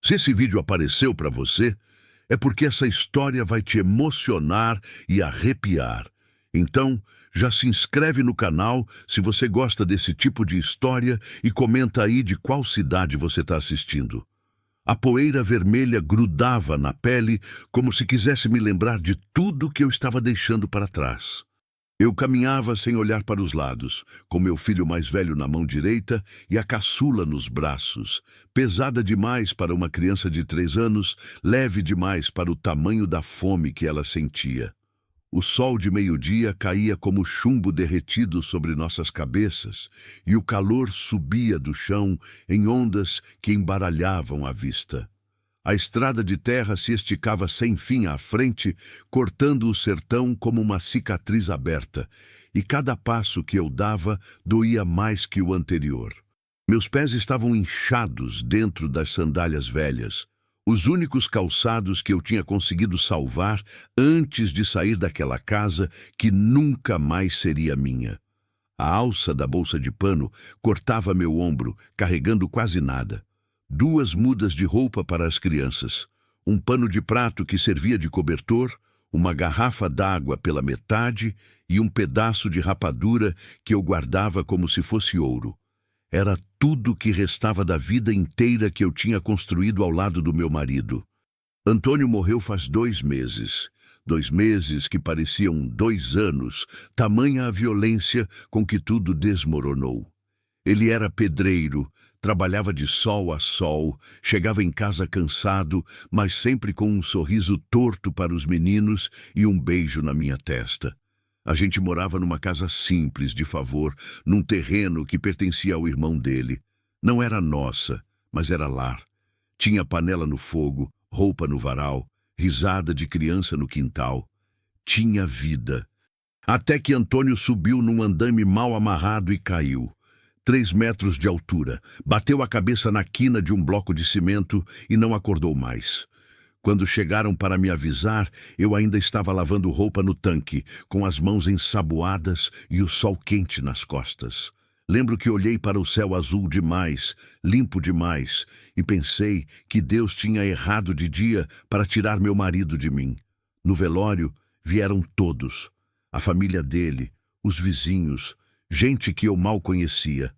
Se esse vídeo apareceu para você, é porque essa história vai te emocionar e arrepiar. Então, já se inscreve no canal se você gosta desse tipo de história e comenta aí de qual cidade você está assistindo. A poeira vermelha grudava na pele como se quisesse me lembrar de tudo que eu estava deixando para trás. Eu caminhava sem olhar para os lados, com meu filho mais velho na mão direita e a caçula nos braços, pesada demais para uma criança de 3 anos, leve demais para o tamanho da fome que ela sentia. O sol de meio-dia caía como chumbo derretido sobre nossas cabeças e o calor subia do chão em ondas que embaralhavam a vista. A estrada de terra se esticava sem fim à frente, cortando o sertão como uma cicatriz aberta, e cada passo que eu dava doía mais que o anterior. Meus pés estavam inchados dentro das sandálias velhas, os únicos calçados que eu tinha conseguido salvar antes de sair daquela casa que nunca mais seria minha. A alça da bolsa de pano cortava meu ombro, carregando quase nada. 2 mudas de roupa para as crianças, um pano de prato que servia de cobertor, uma garrafa d'água pela metade e um pedaço de rapadura que eu guardava como se fosse ouro. Era tudo que restava da vida inteira que eu tinha construído ao lado do meu marido. Antônio morreu faz 2 meses. 2 meses que pareciam 2 anos, tamanha a violência com que tudo desmoronou. Ele era pedreiro, trabalhava de sol a sol, chegava em casa cansado, mas sempre com um sorriso torto para os meninos e um beijo na minha testa. A gente morava numa casa simples, de favor, num terreno que pertencia ao irmão dele. Não era nossa, mas era lar. Tinha panela no fogo, roupa no varal, risada de criança no quintal. Tinha vida. Até que Antônio subiu num andaime mal amarrado e caiu. 3 metros de altura, bateu a cabeça na quina de um bloco de cimento e não acordou mais. Quando chegaram para me avisar, eu ainda estava lavando roupa no tanque, com as mãos ensaboadas e o sol quente nas costas. Lembro que olhei para o céu azul demais, limpo demais, e pensei que Deus tinha errado de dia para tirar meu marido de mim. No velório, vieram todos. A família dele, os vizinhos, gente que eu mal conhecia.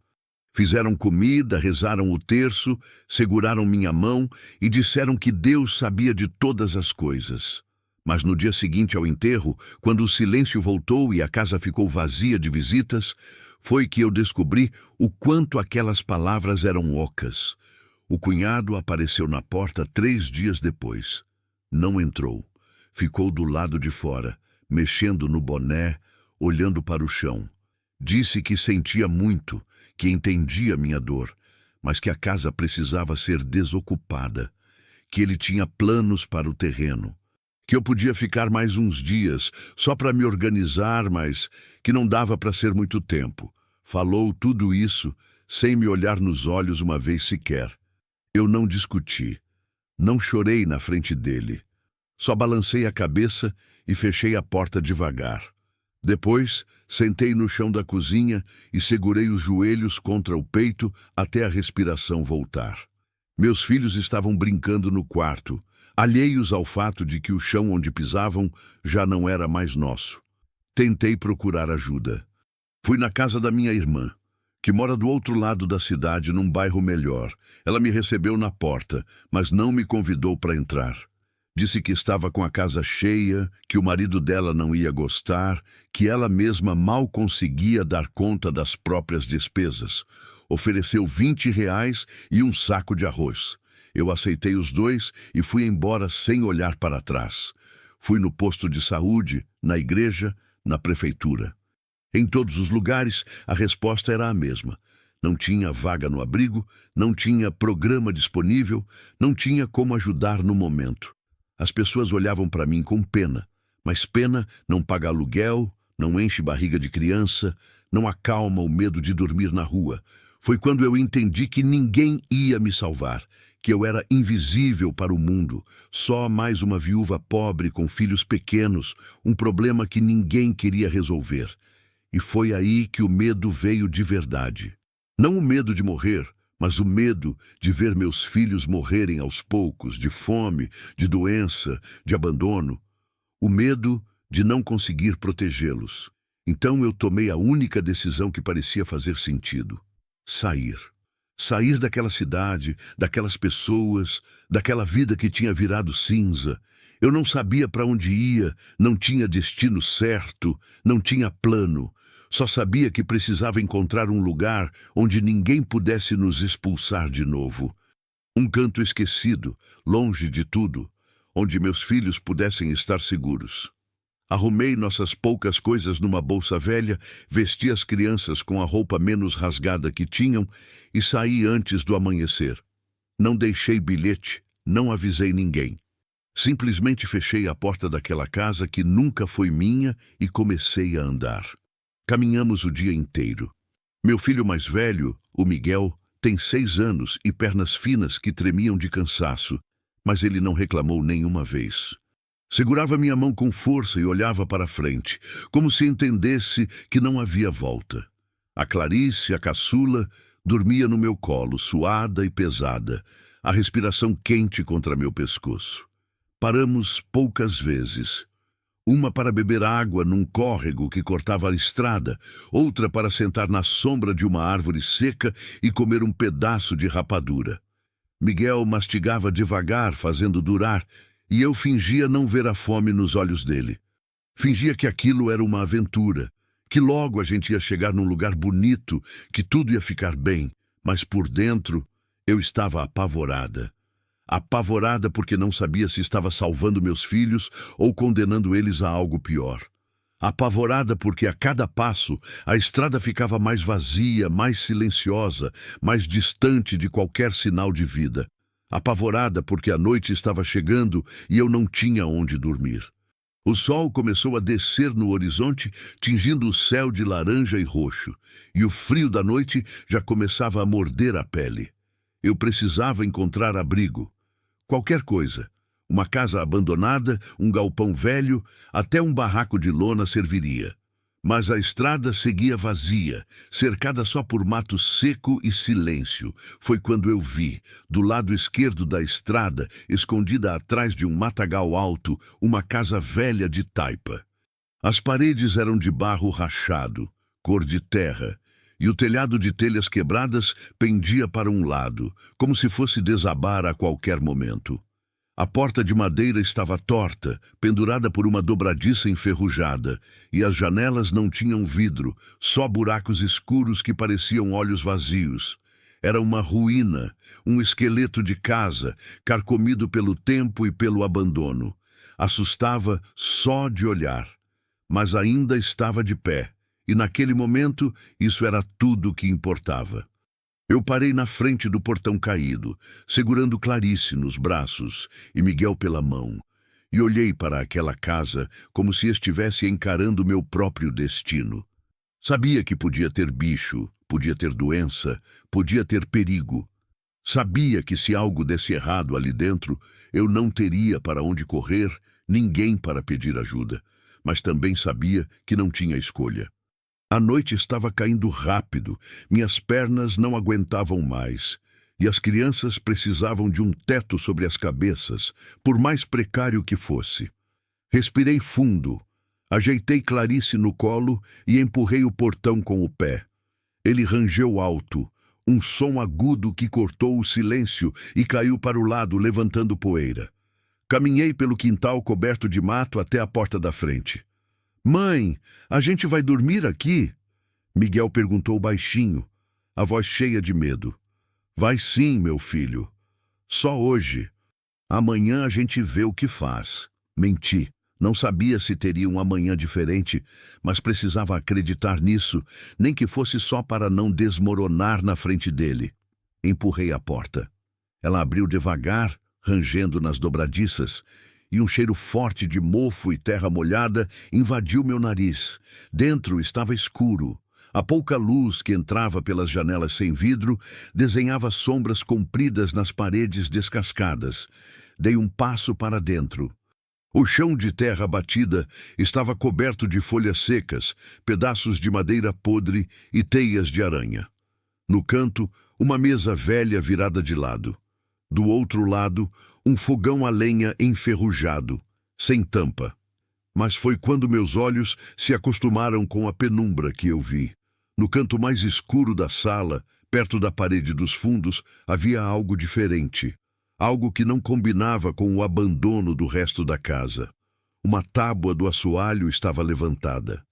Fizeram comida, rezaram o terço, seguraram minha mão e disseram que Deus sabia de todas as coisas. Mas no dia seguinte ao enterro, quando o silêncio voltou e a casa ficou vazia de visitas, foi que eu descobri o quanto aquelas palavras eram ocas. O cunhado apareceu na porta 3 dias depois. Não entrou. Ficou do lado de fora, mexendo no boné, olhando para o chão. Disse que sentia muito, que entendia minha dor, mas que a casa precisava ser desocupada, que ele tinha planos para o terreno, que eu podia ficar mais uns dias só para me organizar, mas que não dava para ser muito tempo. Falou tudo isso sem me olhar nos olhos uma vez sequer. Eu não discuti, não chorei na frente dele. Só balancei a cabeça e fechei a porta devagar. Depois, sentei no chão da cozinha e segurei os joelhos contra o peito até a respiração voltar. Meus filhos estavam brincando no quarto, alheios ao fato de que o chão onde pisavam já não era mais nosso. Tentei procurar ajuda. Fui na casa da minha irmã, que mora do outro lado da cidade, num bairro melhor. Ela me recebeu na porta, mas não me convidou para entrar. Disse que estava com a casa cheia, que o marido dela não ia gostar, que ela mesma mal conseguia dar conta das próprias despesas. Ofereceu R$ 20 e um saco de arroz. Eu aceitei os 2 e fui embora sem olhar para trás. Fui no posto de saúde, na igreja, na prefeitura. Em todos os lugares, a resposta era a mesma. Não tinha vaga no abrigo, não tinha programa disponível, não tinha como ajudar no momento. As pessoas olhavam para mim com pena, mas pena não paga aluguel, não enche barriga de criança, não acalma o medo de dormir na rua. Foi quando eu entendi que ninguém ia me salvar, que eu era invisível para o mundo, só mais uma viúva pobre com filhos pequenos, um problema que ninguém queria resolver. E foi aí que o medo veio de verdade. Não o medo de morrer, mas o medo de ver meus filhos morrerem aos poucos, de fome, de doença, de abandono, o medo de não conseguir protegê-los. Então eu tomei a única decisão que parecia fazer sentido: sair. Sair daquela cidade, daquelas pessoas, daquela vida que tinha virado cinza. Eu não sabia para onde ia, não tinha destino certo, não tinha plano. Só sabia que precisava encontrar um lugar onde ninguém pudesse nos expulsar de novo. Um canto esquecido, longe de tudo, onde meus filhos pudessem estar seguros. Arrumei nossas poucas coisas numa bolsa velha, vesti as crianças com a roupa menos rasgada que tinham e saí antes do amanhecer. Não deixei bilhete, não avisei ninguém. Simplesmente fechei a porta daquela casa que nunca foi minha e comecei a andar. Caminhamos o dia inteiro. Meu filho mais velho, o Miguel, tem 6 anos e pernas finas que tremiam de cansaço, mas ele não reclamou nenhuma vez. Segurava minha mão com força e olhava para frente, como se entendesse que não havia volta. A Clarice, a caçula, dormia no meu colo, suada e pesada, a respiração quente contra meu pescoço. Paramos poucas vezes. Uma para beber água num córrego que cortava a estrada, outra para sentar na sombra de uma árvore seca e comer um pedaço de rapadura. Miguel mastigava devagar, fazendo durar, e eu fingia não ver a fome nos olhos dele. Fingia que aquilo era uma aventura, que logo a gente ia chegar num lugar bonito, que tudo ia ficar bem, mas por dentro eu estava apavorada. Apavorada porque não sabia se estava salvando meus filhos ou condenando eles a algo pior. Apavorada porque a cada passo a estrada ficava mais vazia, mais silenciosa, mais distante de qualquer sinal de vida. Apavorada porque a noite estava chegando e eu não tinha onde dormir. O sol começou a descer no horizonte, tingindo o céu de laranja e roxo, e o frio da noite já começava a morder a pele. Eu precisava encontrar abrigo. Qualquer coisa. Uma casa abandonada, um galpão velho, até um barraco de lona serviria. Mas a estrada seguia vazia, cercada só por mato seco e silêncio. Foi quando eu vi, do lado esquerdo da estrada, escondida atrás de um matagal alto, uma casa velha de taipa. As paredes eram de barro rachado, cor de terra, e o telhado de telhas quebradas pendia para um lado, como se fosse desabar a qualquer momento. A porta de madeira estava torta, pendurada por uma dobradiça enferrujada, e as janelas não tinham vidro, só buracos escuros que pareciam olhos vazios. Era uma ruína, um esqueleto de casa, carcomido pelo tempo e pelo abandono. Assustava só de olhar, mas ainda estava de pé, e naquele momento isso era tudo o que importava. Eu parei na frente do portão caído, segurando Clarice nos braços e Miguel pela mão, e olhei para aquela casa como se estivesse encarando meu próprio destino. Sabia que podia ter bicho, podia ter doença, podia ter perigo. Sabia que se algo desse errado ali dentro, eu não teria para onde correr, ninguém para pedir ajuda, mas também sabia que não tinha escolha. A noite estava caindo rápido, minhas pernas não aguentavam mais, e as crianças precisavam de um teto sobre as cabeças, por mais precário que fosse. Respirei fundo, ajeitei Clarice no colo e empurrei o portão com o pé. Ele rangeu alto, um som agudo que cortou o silêncio e caiu para o lado, levantando poeira. Caminhei pelo quintal coberto de mato até a porta da frente. "Mãe, a gente vai dormir aqui?" Miguel perguntou baixinho, a voz cheia de medo. "Vai sim, meu filho. Só hoje. Amanhã a gente vê o que faz." Menti. Não sabia se teria um amanhã diferente, mas precisava acreditar nisso, nem que fosse só para não desmoronar na frente dele. Empurrei a porta. Ela abriu devagar, rangendo nas dobradiças, e um cheiro forte de mofo e terra molhada invadiu meu nariz. Dentro estava escuro. A pouca luz que entrava pelas janelas sem vidro desenhava sombras compridas nas paredes descascadas. Dei um passo para dentro. O chão de terra batida estava coberto de folhas secas, pedaços de madeira podre e teias de aranha. No canto, uma mesa velha virada de lado. Do outro lado, um fogão a lenha enferrujado, sem tampa. Mas foi quando meus olhos se acostumaram com a penumbra que eu vi. No canto mais escuro da sala, perto da parede dos fundos, havia algo diferente. Algo que não combinava com o abandono do resto da casa. Uma tábua do assoalho estava levantada.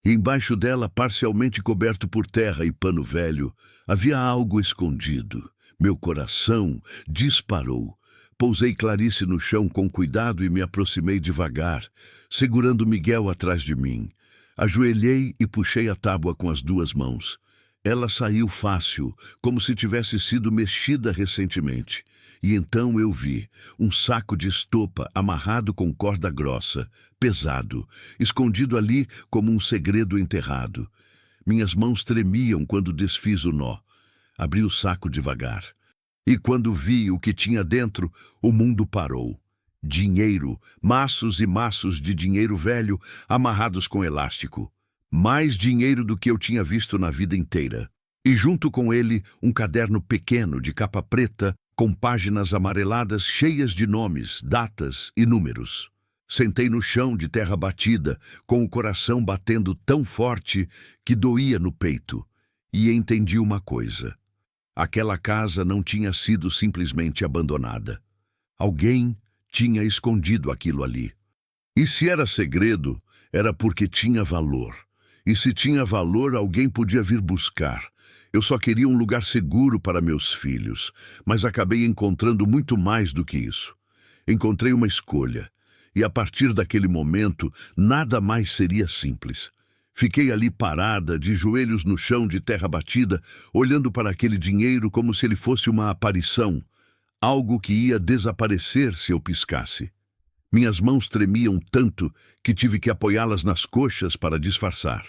E embaixo dela, parcialmente coberto por terra e pano velho, havia algo escondido. Meu coração disparou. Pousei Clarice no chão com cuidado e me aproximei devagar, segurando Miguel atrás de mim. Ajoelhei e puxei a tábua com as duas mãos. Ela saiu fácil, como se tivesse sido mexida recentemente. E então eu vi um saco de estopa amarrado com corda grossa, pesado, escondido ali como um segredo enterrado. Minhas mãos tremiam quando desfiz o nó. Abri o saco devagar. E quando vi o que tinha dentro, o mundo parou. Dinheiro, maços e maços de dinheiro velho amarrados com elástico. Mais dinheiro do que eu tinha visto na vida inteira. E junto com ele, um caderno pequeno de capa preta, com páginas amareladas cheias de nomes, datas e números. Sentei no chão de terra batida, com o coração batendo tão forte que doía no peito. E entendi uma coisa. Aquela casa não tinha sido simplesmente abandonada. Alguém tinha escondido aquilo ali. E se era segredo, era porque tinha valor. E se tinha valor, alguém podia vir buscar. Eu só queria um lugar seguro para meus filhos, mas acabei encontrando muito mais do que isso. Encontrei uma escolha, e a partir daquele momento, nada mais seria simples. Fiquei ali parada, de joelhos no chão de terra batida, olhando para aquele dinheiro como se ele fosse uma aparição, algo que ia desaparecer se eu piscasse. Minhas mãos tremiam tanto que tive que apoiá-las nas coxas para disfarçar.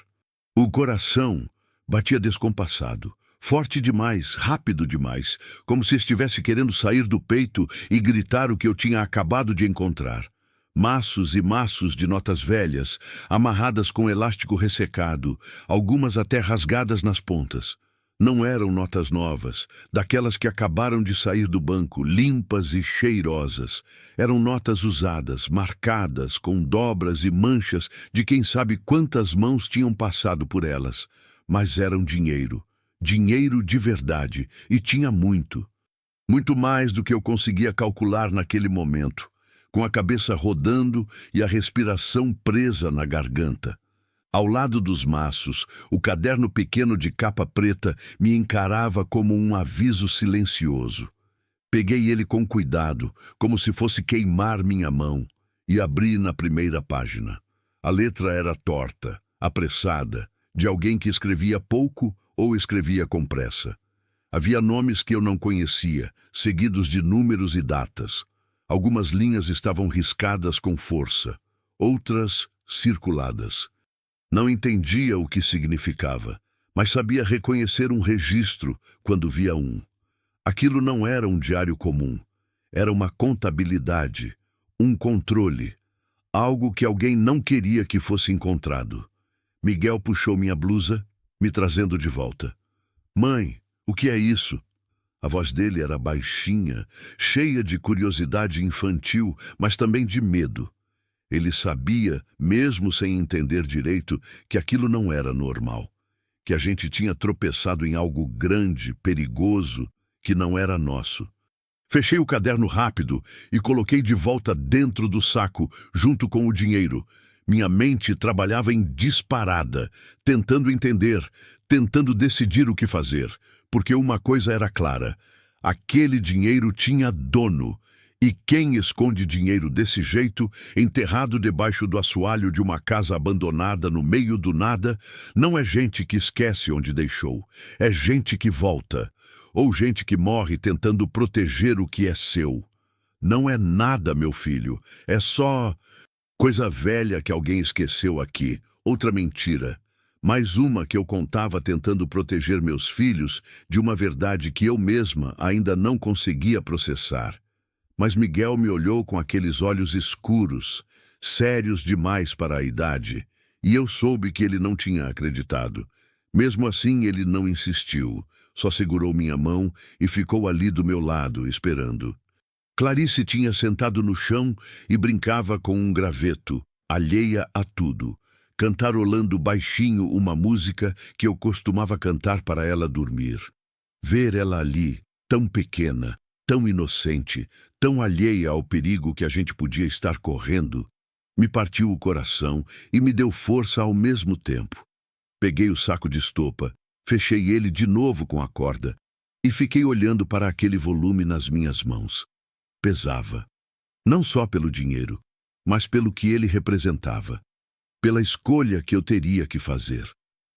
O coração batia descompassado, forte demais, rápido demais, como se estivesse querendo sair do peito e gritar o que eu tinha acabado de encontrar. Maços e maços de notas velhas, amarradas com elástico ressecado, algumas até rasgadas nas pontas. Não eram notas novas, daquelas que acabaram de sair do banco, limpas e cheirosas. Eram notas usadas, marcadas, com dobras e manchas de quem sabe quantas mãos tinham passado por elas. Mas eram dinheiro, dinheiro de verdade, e tinha muito. Muito mais do que eu conseguia calcular naquele momento, com a cabeça rodando e a respiração presa na garganta. Ao lado dos maços, o caderno pequeno de capa preta me encarava como um aviso silencioso. Peguei ele com cuidado, como se fosse queimar minha mão, e abri na primeira página. A letra era torta, apressada, de alguém que escrevia pouco ou escrevia com pressa. Havia nomes que eu não conhecia, seguidos de números e datas. Algumas linhas estavam riscadas com força, outras circuladas. Não entendia o que significava, mas sabia reconhecer um registro quando via um. Aquilo não era um diário comum, era uma contabilidade, um controle, algo que alguém não queria que fosse encontrado. Miguel puxou minha blusa, me trazendo de volta. "Mãe, o que é isso?" A voz dele era baixinha, cheia de curiosidade infantil, mas também de medo. Ele sabia, mesmo sem entender direito, que aquilo não era normal, que a gente tinha tropeçado em algo grande, perigoso, que não era nosso. Fechei o caderno rápido e coloquei de volta dentro do saco, junto com o dinheiro. Minha mente trabalhava em disparada, tentando entender, tentando decidir o que fazer, porque uma coisa era clara: aquele dinheiro tinha dono. E quem esconde dinheiro desse jeito, enterrado debaixo do assoalho de uma casa abandonada no meio do nada, não é gente que esquece onde deixou, é gente que volta, ou gente que morre tentando proteger o que é seu. Não é nada, meu filho, é só coisa velha que alguém esqueceu aqui, outra mentira. Mais uma que eu contava tentando proteger meus filhos de uma verdade que eu mesma ainda não conseguia processar. Mas Miguel me olhou com aqueles olhos escuros, sérios demais para a idade, e eu soube que ele não tinha acreditado. Mesmo assim, ele não insistiu, Só segurou minha mão e ficou ali do meu lado, esperando. Clarice tinha sentado no chão e brincava com um graveto, alheia a tudo, cantarolando baixinho uma música que eu costumava cantar para ela dormir. Ver ela ali, tão pequena, tão inocente, tão alheia ao perigo que a gente podia estar correndo, me partiu o coração e me deu força ao mesmo tempo. Peguei o saco de estopa, fechei ele de novo com a corda e fiquei olhando para aquele volume nas minhas mãos. Pesava, não só pelo dinheiro, mas pelo que ele representava, pela escolha que eu teria que fazer.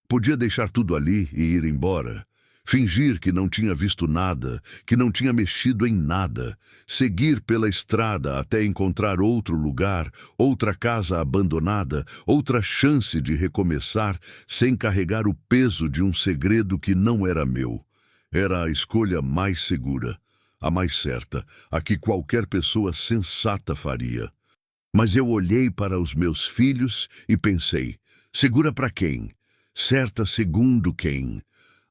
Podia deixar tudo ali e ir embora, fingir que não tinha visto nada, que não tinha mexido em nada, seguir pela estrada até encontrar outro lugar, outra casa abandonada, outra chance de recomeçar sem carregar o peso de um segredo que não era meu. Era a escolha mais segura, a mais certa, a que qualquer pessoa sensata faria. Mas eu olhei para os meus filhos e pensei, segura para quem? Certa segundo quem?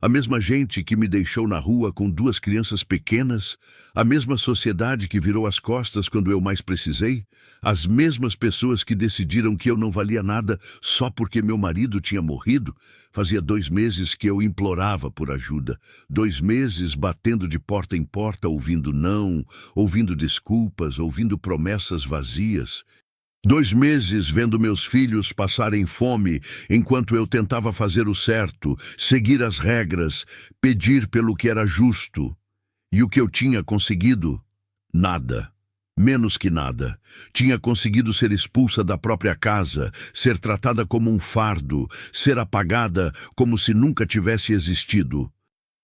A mesma gente que me deixou na rua com 2 crianças pequenas, a mesma sociedade que virou as costas quando eu mais precisei, as mesmas pessoas que decidiram que eu não valia nada só porque meu marido tinha morrido. Fazia 2 meses que eu implorava por ajuda, 2 meses batendo de porta em porta, ouvindo não, ouvindo desculpas, ouvindo promessas vazias. 2 meses vendo meus filhos passarem fome enquanto eu tentava fazer o certo, seguir as regras, pedir pelo que era justo. E o que eu tinha conseguido? Nada. Menos que nada. Tinha conseguido ser expulsa da própria casa, ser tratada como um fardo, ser apagada como se nunca tivesse existido.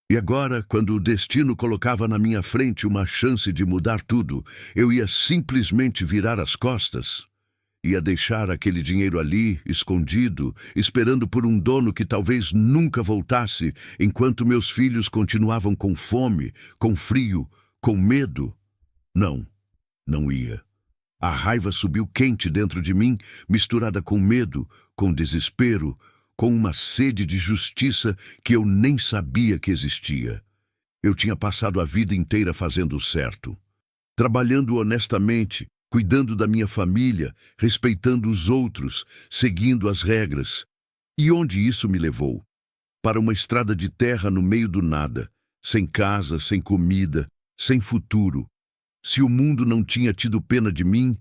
E agora, quando o destino colocava na minha frente uma chance de mudar tudo, eu ia simplesmente virar as costas? Ia deixar aquele dinheiro ali, escondido, esperando por um dono que talvez nunca voltasse, enquanto meus filhos continuavam com fome, com frio, com medo? Não, não ia. A raiva subiu quente dentro de mim, misturada com medo, com desespero, com uma sede de justiça que eu nem sabia que existia. Eu tinha passado a vida inteira fazendo o certo, trabalhando honestamente, cuidando da minha família, respeitando os outros, seguindo as regras. E onde isso me levou? Para uma estrada de terra no meio do nada, sem casa, sem comida, sem futuro. Se o mundo não tinha tido pena de mim,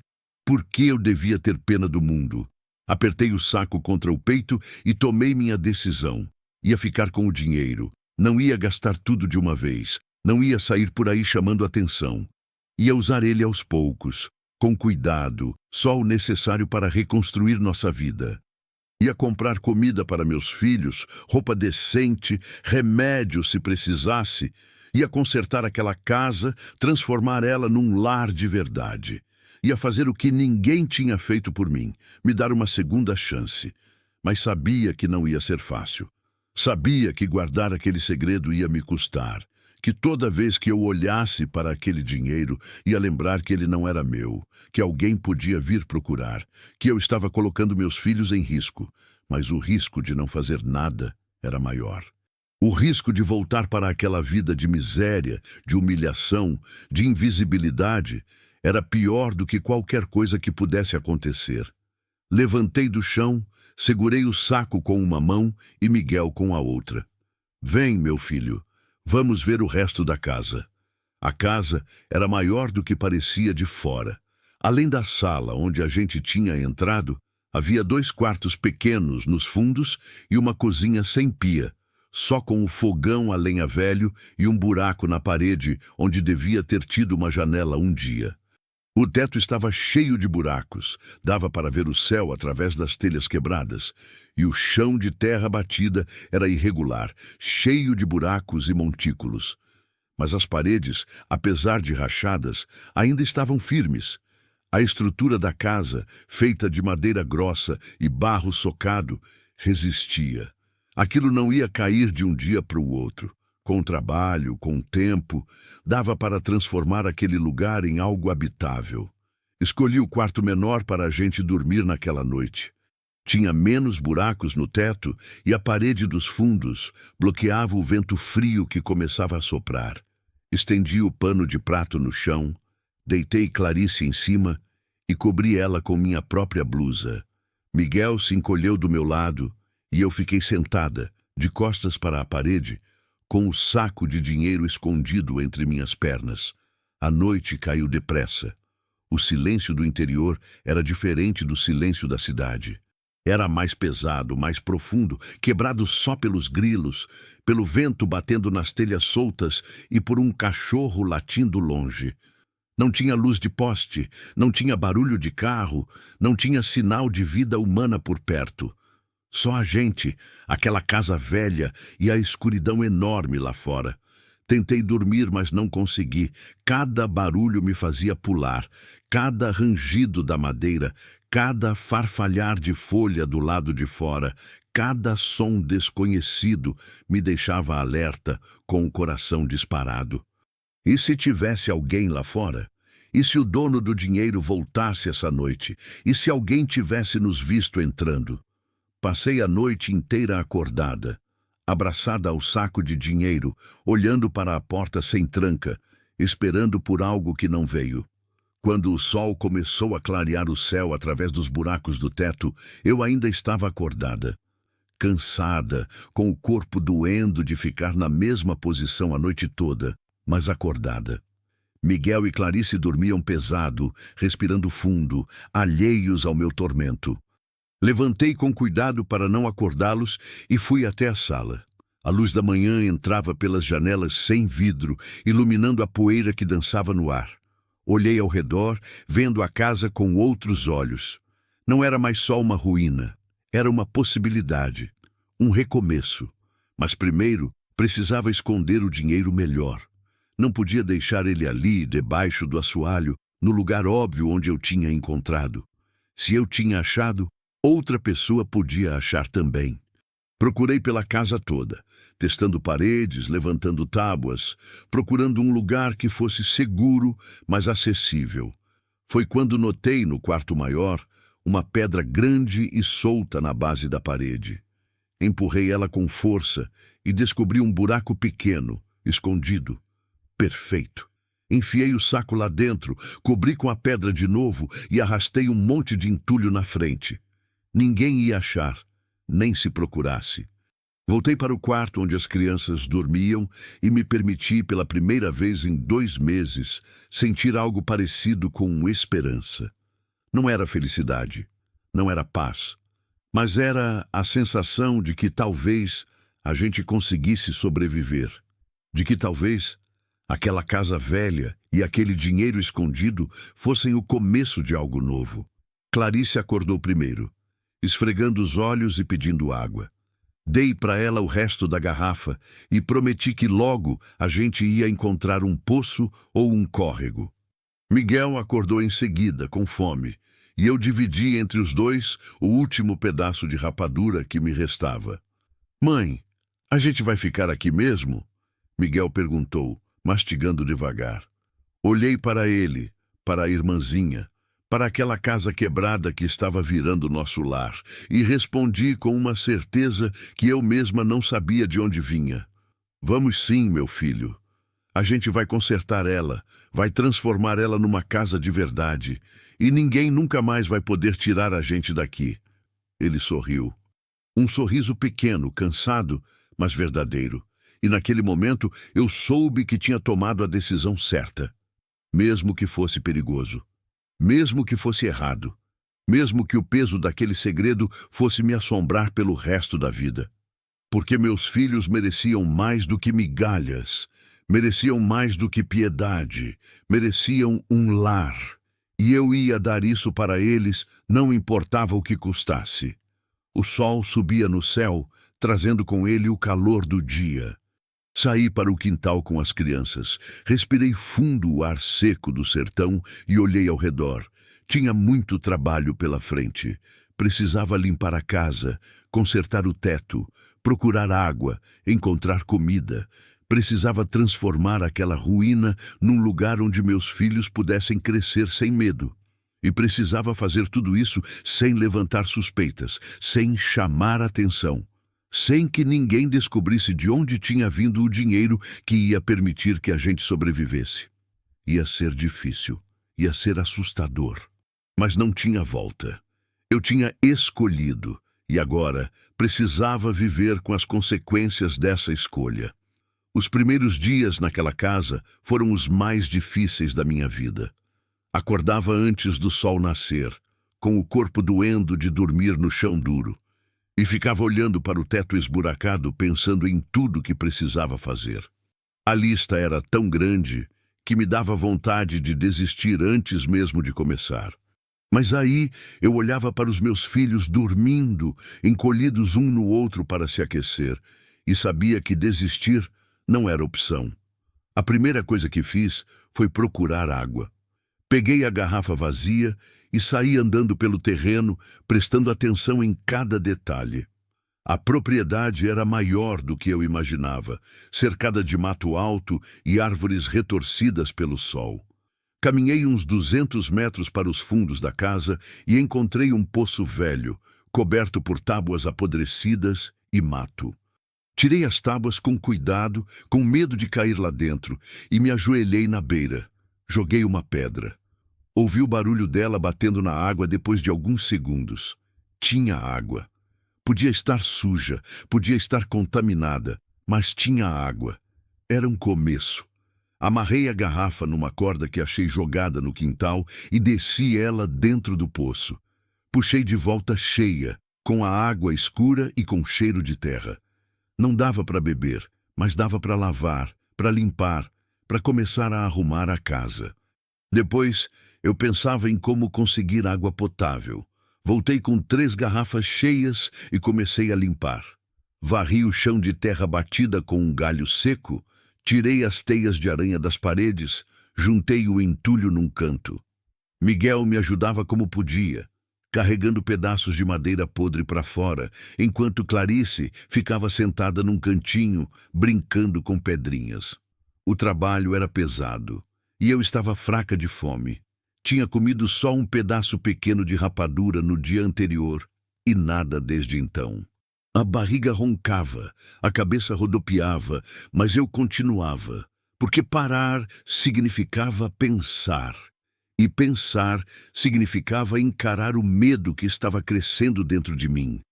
por que eu devia ter pena do mundo? Apertei o saco contra o peito e tomei minha decisão. Ia ficar com o dinheiro. Não ia gastar tudo de uma vez. Não ia sair por aí chamando atenção. Ia usar ele aos poucos, com cuidado, só o necessário para reconstruir nossa vida. Ia comprar comida para meus filhos, roupa decente, remédio se precisasse. Ia consertar aquela casa, transformar ela num lar de verdade. Ia fazer o que ninguém tinha feito por mim, me dar uma segunda chance. Mas sabia que não ia ser fácil. Sabia que guardar aquele segredo ia me custar. Que toda vez que eu olhasse para aquele dinheiro, ia lembrar que ele não era meu, que alguém podia vir procurar, que eu estava colocando meus filhos em risco, mas o risco de não fazer nada era maior. O risco de voltar para aquela vida de miséria, de humilhação, de invisibilidade, era pior do que qualquer coisa que pudesse acontecer. Levantei do chão, segurei o saco com uma mão e Miguel com a outra. Vem, meu filho. Vamos ver o resto da casa. A casa era maior do que parecia de fora. Além da sala onde a gente tinha entrado, havia 2 quartos pequenos nos fundos e uma cozinha sem pia, só com o fogão a lenha velho e um buraco na parede onde devia ter tido uma janela um dia. O teto estava cheio de buracos, dava para ver o céu através das telhas quebradas, e o chão de terra batida era irregular, cheio de buracos e montículos. Mas as paredes, apesar de rachadas, ainda estavam firmes. A estrutura da casa, feita de madeira grossa e barro socado, resistia. Aquilo não ia cair de um dia para o outro. Com trabalho, com tempo, dava para transformar aquele lugar em algo habitável. Escolhi o quarto menor para a gente dormir naquela noite. Tinha menos buracos no teto e a parede dos fundos bloqueava o vento frio que começava a soprar. Estendi o pano de prato no chão, deitei Clarice em cima e cobri ela com minha própria blusa. Miguel se encolheu do meu lado e eu fiquei sentada, de costas para a parede, com o saco de dinheiro escondido entre minhas pernas. A noite caiu depressa. O silêncio do interior era diferente do silêncio da cidade. Era mais pesado, mais profundo, quebrado só pelos grilos, pelo vento batendo nas telhas soltas e por um cachorro latindo longe. Não tinha luz de poste, não tinha barulho de carro, não tinha sinal de vida humana por perto. Só a gente, aquela casa velha e a escuridão enorme lá fora. Tentei dormir, mas não consegui. Cada barulho me fazia pular, cada rangido da madeira, cada farfalhar de folha do lado de fora, cada som desconhecido me deixava alerta, com o coração disparado. E se tivesse alguém lá fora? E se o dono do dinheiro voltasse essa noite? E se alguém tivesse nos visto entrando? Passei a noite inteira acordada, abraçada ao saco de dinheiro, olhando para a porta sem tranca, esperando por algo que não veio. Quando o sol começou a clarear o céu através dos buracos do teto, eu ainda estava acordada. Cansada, com o corpo doendo de ficar na mesma posição a noite toda, mas acordada. Miguel e Clarice dormiam pesado, respirando fundo, alheios ao meu tormento. Levantei com cuidado para não acordá-los e fui até a sala. A luz da manhã entrava pelas janelas sem vidro, iluminando a poeira que dançava no ar. Olhei ao redor, vendo a casa com outros olhos. Não era mais só uma ruína. Era uma possibilidade, um recomeço. Mas primeiro, precisava esconder o dinheiro melhor. Não podia deixar ele ali, debaixo do assoalho, no lugar óbvio onde eu tinha encontrado. Se eu tinha achado, outra pessoa podia achar também. Procurei pela casa toda, testando paredes, levantando tábuas, procurando um lugar que fosse seguro, mas acessível. Foi quando notei no quarto maior uma pedra grande e solta na base da parede. Empurrei ela com força e descobri um buraco pequeno, escondido. Perfeito. Enfiei o saco lá dentro, cobri com a pedra de novo e arrastei um monte de entulho na frente. Ninguém ia achar, nem se procurasse. Voltei para o quarto onde as crianças dormiam e me permiti, pela primeira vez em 2 meses, sentir algo parecido com esperança. Não era felicidade, não era paz, mas era a sensação de que talvez a gente conseguisse sobreviver, de que talvez aquela casa velha e aquele dinheiro escondido fossem o começo de algo novo. Clarice acordou primeiro, esfregando os olhos e pedindo água. Dei para ela o resto da garrafa e prometi que logo a gente ia encontrar um poço ou um córrego. Miguel acordou em seguida, com fome, e eu dividi entre os dois o último pedaço de rapadura que me restava. "Mãe, a gente vai ficar aqui mesmo?" Miguel perguntou, mastigando devagar. Olhei para ele, para a irmãzinha, para aquela casa quebrada que estava virando nosso lar, e respondi com uma certeza que eu mesma não sabia de onde vinha. "Vamos sim, meu filho. A gente vai consertar ela, vai transformar ela numa casa de verdade, e ninguém nunca mais vai poder tirar a gente daqui." Ele sorriu. Um sorriso pequeno, cansado, mas verdadeiro. E naquele momento eu soube que tinha tomado a decisão certa. Mesmo que fosse perigoso. Mesmo que fosse errado. Mesmo que o peso daquele segredo fosse me assombrar pelo resto da vida. Porque meus filhos mereciam mais do que migalhas. Mereciam mais do que piedade. Mereciam um lar. E eu ia dar isso para eles, não importava o que custasse. O sol subia no céu, trazendo com ele o calor do dia. Saí para o quintal com as crianças, respirei fundo o ar seco do sertão e olhei ao redor. Tinha muito trabalho pela frente. Precisava limpar a casa, consertar o teto, procurar água, encontrar comida. Precisava transformar aquela ruína num lugar onde meus filhos pudessem crescer sem medo. E precisava fazer tudo isso sem levantar suspeitas, sem chamar atenção, sem que ninguém descobrisse de onde tinha vindo o dinheiro que ia permitir que a gente sobrevivesse. Ia ser difícil, ia ser assustador, mas não tinha volta. Eu tinha escolhido e agora precisava viver com as consequências dessa escolha. Os primeiros dias naquela casa foram os mais difíceis da minha vida. Acordava antes do sol nascer, com o corpo doendo de dormir no chão duro, e ficava olhando para o teto esburacado pensando em tudo que precisava fazer. A lista era tão grande que me dava vontade de desistir antes mesmo de começar. Mas aí eu olhava para os meus filhos dormindo, encolhidos um no outro para se aquecer, e sabia que desistir não era opção. A primeira coisa que fiz foi procurar água. Peguei a garrafa vazia e saí andando pelo terreno, prestando atenção em cada detalhe. A propriedade era maior do que eu imaginava, cercada de mato alto e árvores retorcidas pelo sol. Caminhei uns 200 metros para os fundos da casa e encontrei um poço velho, coberto por tábuas apodrecidas e mato. Tirei as tábuas com cuidado, com medo de cair lá dentro, e me ajoelhei na beira. Joguei uma pedra. Ouvi o barulho dela batendo na água depois de alguns segundos. Tinha água. Podia estar suja, podia estar contaminada, mas tinha água. Era um começo. Amarrei a garrafa numa corda que achei jogada no quintal e desci ela dentro do poço. Puxei de volta cheia, com a água escura e com cheiro de terra. Não dava para beber, mas dava para lavar, para limpar, para começar a arrumar a casa. Depois, eu pensava em como conseguir água potável. Voltei com 3 garrafas cheias e comecei a limpar. Varri o chão de terra batida com um galho seco, tirei as teias de aranha das paredes, juntei o entulho num canto. Miguel me ajudava como podia, carregando pedaços de madeira podre para fora, enquanto Clarice ficava sentada num cantinho, brincando com pedrinhas. O trabalho era pesado, e eu estava fraca de fome. Tinha comido só um pedaço pequeno de rapadura no dia anterior, e nada desde então. A barriga roncava, a cabeça rodopiava, mas eu continuava, porque parar significava pensar. E pensar significava encarar o medo que estava crescendo dentro de mim.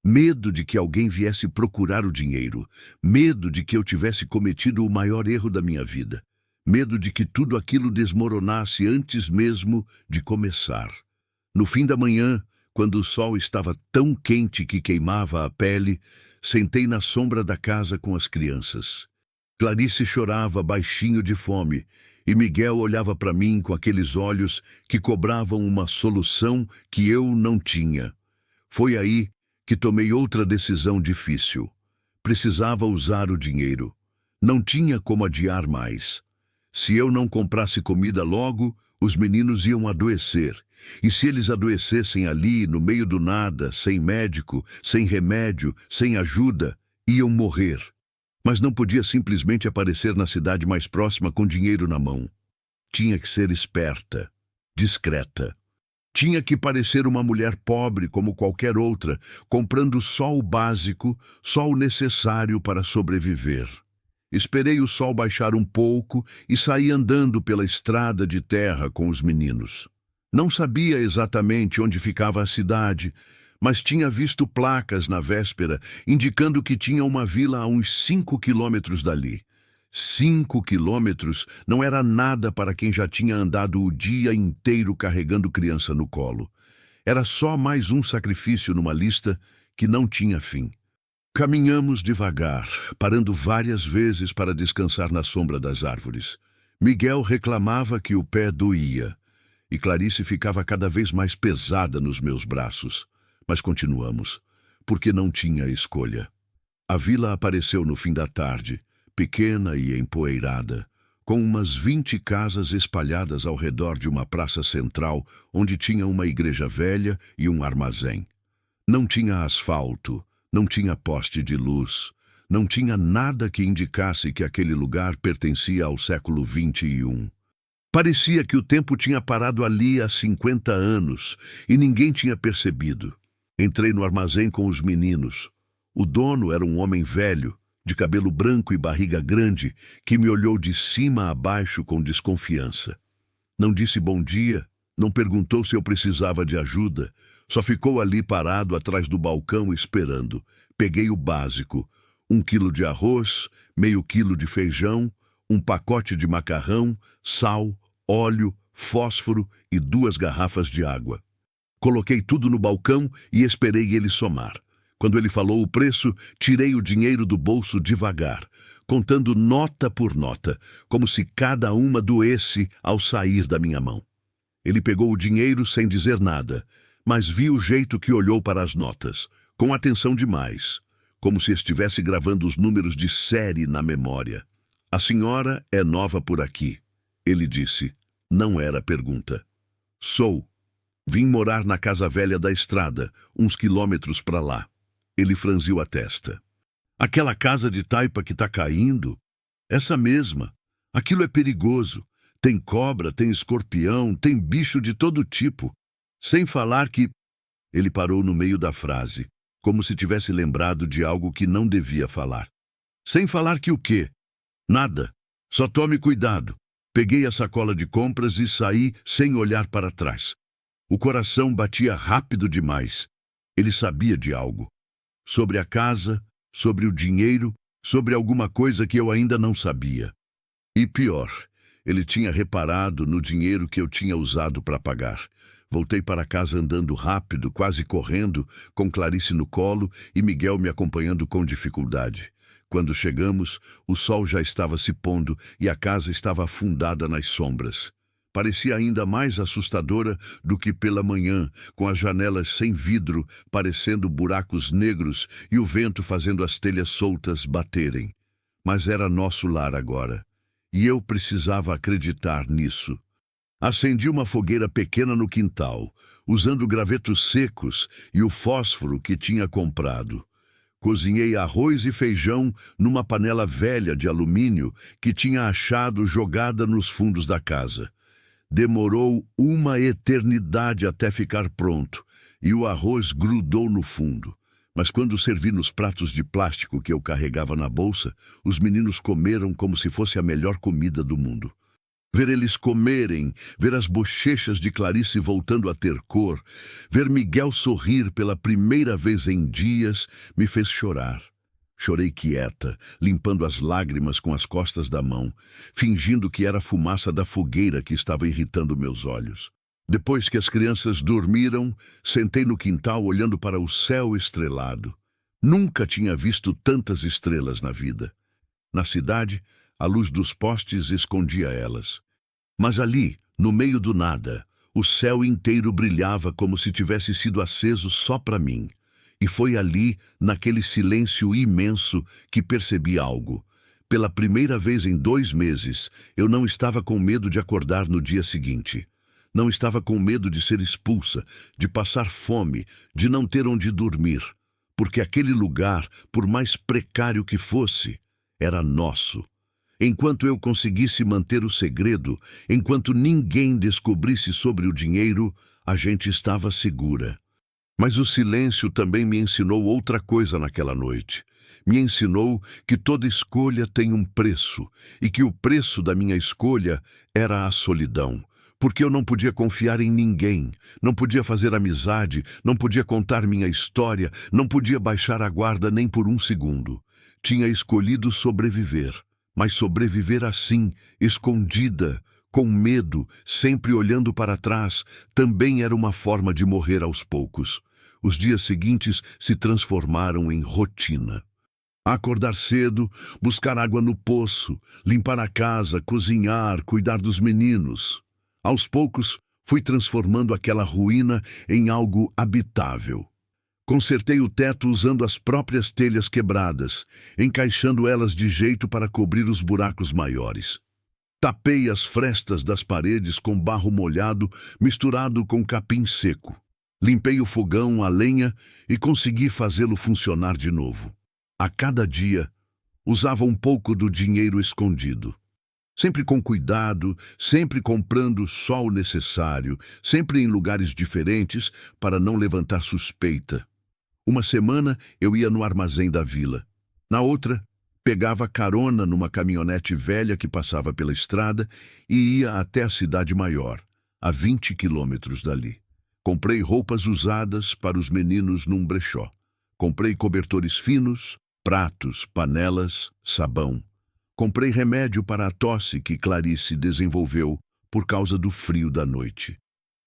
Medo de que alguém viesse procurar o dinheiro. Medo de que eu tivesse cometido o maior erro da minha vida. Medo de que tudo aquilo desmoronasse antes mesmo de começar. No fim da manhã, quando o sol estava tão quente que queimava a pele, sentei na sombra da casa com as crianças. Clarice chorava baixinho de fome, e Miguel olhava para mim com aqueles olhos que cobravam uma solução que eu não tinha. Foi aí que tomei outra decisão difícil. Precisava usar o dinheiro. Não tinha como adiar mais. Se eu não comprasse comida logo, os meninos iam adoecer. E se eles adoecessem ali, no meio do nada, sem médico, sem remédio, sem ajuda, iam morrer. Mas não podia simplesmente aparecer na cidade mais próxima com dinheiro na mão. Tinha que ser esperta, discreta. Tinha que parecer uma mulher pobre como qualquer outra, comprando só o básico, só o necessário para sobreviver. Esperei o sol baixar um pouco e saí andando pela estrada de terra com os meninos. Não sabia exatamente onde ficava a cidade, mas tinha visto placas na véspera indicando que tinha uma vila a uns 5 quilômetros dali. 5 quilômetros não era nada para quem já tinha andado o dia inteiro carregando criança no colo. Era só mais um sacrifício numa lista que não tinha fim. Caminhamos devagar, parando várias vezes para descansar na sombra das árvores. Miguel reclamava que o pé doía, e Clarice ficava cada vez mais pesada nos meus braços. Mas continuamos, porque não tinha escolha. A vila apareceu no fim da tarde, pequena e empoeirada, com umas 20 casas espalhadas ao redor de uma praça central, onde tinha uma igreja velha e um armazém. Não tinha asfalto, não tinha poste de luz, não tinha nada que indicasse que aquele lugar pertencia ao século XXI. Parecia que o tempo tinha parado ali há 50 anos e ninguém tinha percebido. Entrei no armazém com os meninos. O dono era um homem velho, de cabelo branco e barriga grande, que me olhou de cima a baixo com desconfiança. Não disse bom dia, não perguntou se eu precisava de ajuda, só ficou ali parado atrás do balcão esperando. Peguei o básico: 1 quilo de arroz, meio quilo de feijão, um pacote de macarrão, sal, óleo, fósforo e 2 garrafas de água. Coloquei tudo no balcão e esperei ele somar. Quando ele falou o preço, tirei o dinheiro do bolso devagar, contando nota por nota, como se cada uma doesse ao sair da minha mão. Ele pegou o dinheiro sem dizer nada, mas vi o jeito que olhou para as notas, com atenção demais, como se estivesse gravando os números de série na memória. A senhora é nova por aqui, ele disse. Não era pergunta. Sou. Vim morar na casa velha da estrada, uns quilômetros para lá. Ele franziu a testa. Aquela casa de taipa que tá caindo? Essa mesma. Aquilo é perigoso. Tem cobra, tem escorpião, tem bicho de todo tipo. Sem falar que... Ele parou no meio da frase, como se tivesse lembrado de algo que não devia falar. Sem falar que o quê? Nada. Só tome cuidado. Peguei a sacola de compras e saí sem olhar para trás. O coração batia rápido demais. Ele sabia de algo. Sobre a casa, sobre o dinheiro, sobre alguma coisa que eu ainda não sabia. E pior, ele tinha reparado no dinheiro que eu tinha usado para pagar. Voltei para casa andando rápido, quase correndo, com Clarice no colo e Miguel me acompanhando com dificuldade. Quando chegamos, o sol já estava se pondo e a casa estava afundada nas sombras. Parecia ainda mais assustadora do que pela manhã, com as janelas sem vidro, parecendo buracos negros e o vento fazendo as telhas soltas baterem. Mas era nosso lar agora, e eu precisava acreditar nisso. Acendi uma fogueira pequena no quintal, usando gravetos secos e o fósforo que tinha comprado. Cozinhei arroz e feijão numa panela velha de alumínio que tinha achado jogada nos fundos da casa. Demorou uma eternidade até ficar pronto, e o arroz grudou no fundo. Mas quando servi nos pratos de plástico que eu carregava na bolsa, os meninos comeram como se fosse a melhor comida do mundo. Ver eles comerem, ver as bochechas de Clarice voltando a ter cor, ver Miguel sorrir pela primeira vez em dias, me fez chorar. Chorei quieta, limpando as lágrimas com as costas da mão, fingindo que era a fumaça da fogueira que estava irritando meus olhos. Depois que as crianças dormiram, sentei no quintal olhando para o céu estrelado. Nunca tinha visto tantas estrelas na vida. Na cidade, a luz dos postes escondia elas. Mas ali, no meio do nada, o céu inteiro brilhava como se tivesse sido aceso só para mim. E foi ali, naquele silêncio imenso, que percebi algo. Pela primeira vez em 2 meses, eu não estava com medo de acordar no dia seguinte. Não estava com medo de ser expulsa, de passar fome, de não ter onde dormir. Porque aquele lugar, por mais precário que fosse, era nosso. Enquanto eu conseguisse manter o segredo, enquanto ninguém descobrisse sobre o dinheiro, a gente estava segura. Mas o silêncio também me ensinou outra coisa naquela noite. Me ensinou que toda escolha tem um preço, e que o preço da minha escolha era a solidão. Porque eu não podia confiar em ninguém, não podia fazer amizade, não podia contar minha história, não podia baixar a guarda nem por 1 segundo. Tinha escolhido sobreviver, mas sobreviver assim, escondida, com medo, sempre olhando para trás, também era uma forma de morrer aos poucos. Os dias seguintes se transformaram em rotina. Acordar cedo, buscar água no poço, limpar a casa, cozinhar, cuidar dos meninos. Aos poucos, fui transformando aquela ruína em algo habitável. Consertei o teto usando as próprias telhas quebradas, encaixando elas de jeito para cobrir os buracos maiores. Tapei as frestas das paredes com barro molhado misturado com capim seco. Limpei o fogão, a lenha e consegui fazê-lo funcionar de novo. A cada dia, usava um pouco do dinheiro escondido. Sempre com cuidado, sempre comprando só o necessário, sempre em lugares diferentes para não levantar suspeita. Uma semana eu ia no armazém da vila. Na outra, pegava carona numa caminhonete velha que passava pela estrada e ia até a cidade maior, a 20 quilômetros dali. Comprei roupas usadas para os meninos num brechó. Comprei cobertores finos, pratos, panelas, sabão. Comprei remédio para a tosse que Clarice desenvolveu por causa do frio da noite.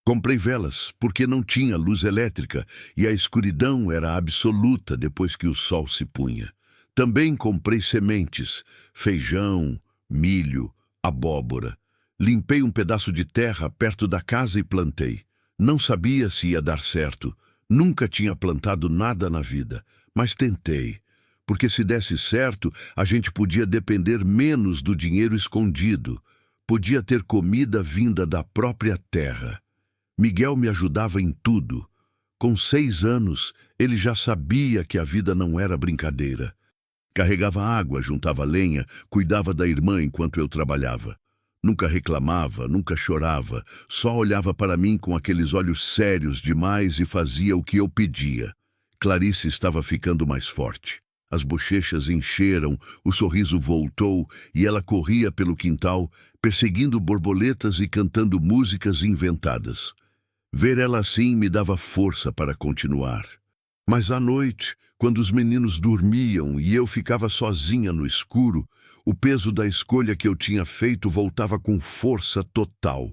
Comprei velas, porque não tinha luz elétrica e a escuridão era absoluta depois que o sol se punha. Também comprei sementes, feijão, milho, abóbora. Limpei um pedaço de terra perto da casa e plantei. Não sabia se ia dar certo. Nunca tinha plantado nada na vida, mas tentei. Porque se desse certo, a gente podia depender menos do dinheiro escondido. Podia ter comida vinda da própria terra. Miguel me ajudava em tudo. Com 6 anos, ele já sabia que a vida não era brincadeira. Carregava água, juntava lenha, cuidava da irmã enquanto eu trabalhava. Nunca reclamava, nunca chorava, só olhava para mim com aqueles olhos sérios demais e fazia o que eu pedia. Clarice estava ficando mais forte. As bochechas encheram, o sorriso voltou e ela corria pelo quintal, perseguindo borboletas e cantando músicas inventadas. Ver ela assim me dava força para continuar. Mas à noite, quando os meninos dormiam e eu ficava sozinha no escuro, o peso da escolha que eu tinha feito voltava com força total.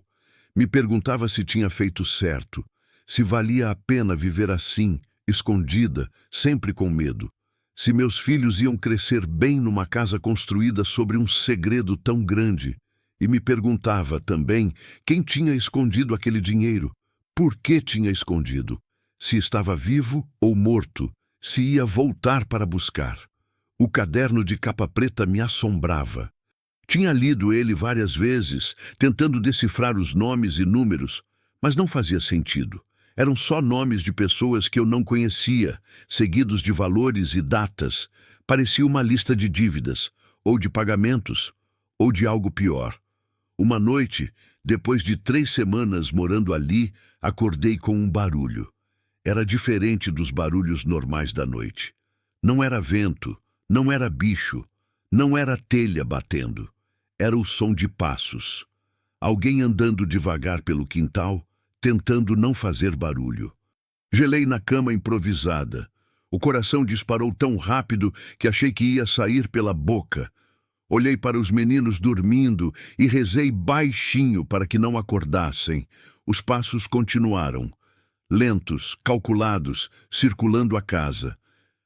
Me perguntava se tinha feito certo, se valia a pena viver assim, escondida, sempre com medo. Se meus filhos iam crescer bem numa casa construída sobre um segredo tão grande. E me perguntava também quem tinha escondido aquele dinheiro, por que tinha escondido, se estava vivo ou morto, se ia voltar para buscar. O caderno de capa preta me assombrava. Tinha lido ele várias vezes, tentando decifrar os nomes e números, mas não fazia sentido. Eram só nomes de pessoas que eu não conhecia, seguidos de valores e datas. Parecia uma lista de dívidas, ou de pagamentos, ou de algo pior. Uma noite, depois de 3 semanas morando ali, acordei com um barulho. Era diferente dos barulhos normais da noite. Não era vento, não era bicho, não era telha batendo. Era o som de passos. Alguém andando devagar pelo quintal, tentando não fazer barulho. Gelei na cama improvisada. O coração disparou tão rápido que achei que ia sair pela boca. Olhei para os meninos dormindo e rezei baixinho para que não acordassem. Os passos continuaram, lentos, calculados, circulando a casa.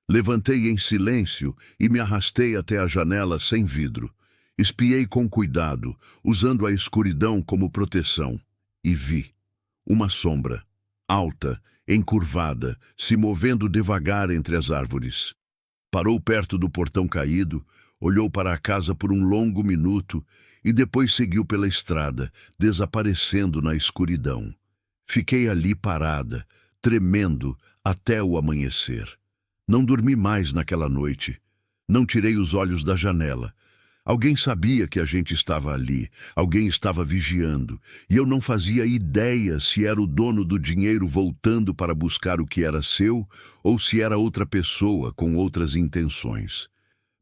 Levantei em silêncio e me arrastei até a janela sem vidro. Espiei com cuidado, usando a escuridão como proteção, e vi uma sombra, alta, encurvada, se movendo devagar entre as árvores. Parou perto do portão caído, olhou para a casa por um longo minuto e depois seguiu pela estrada, desaparecendo na escuridão. Fiquei ali parada, tremendo, até o amanhecer. Não dormi mais naquela noite. Não tirei os olhos da janela. Alguém sabia que a gente estava ali, alguém estava vigiando, e eu não fazia ideia se era o dono do dinheiro voltando para buscar o que era seu ou se era outra pessoa com outras intenções.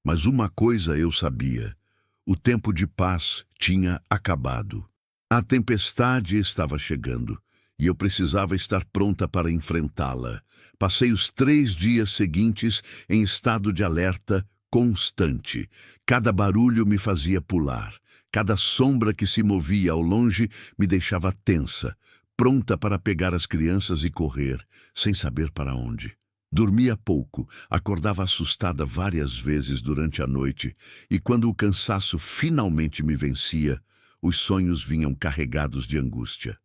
Mas uma coisa eu sabia: o tempo de paz tinha acabado. A tempestade estava chegando, e eu precisava estar pronta para enfrentá-la. Passei os 3 dias seguintes em estado de alerta constante. Cada barulho me fazia pular. Cada sombra que se movia ao longe me deixava tensa, pronta para pegar as crianças e correr, sem saber para onde. Dormia pouco, acordava assustada várias vezes durante a noite, e quando o cansaço finalmente me vencia, os sonhos vinham carregados de angústia.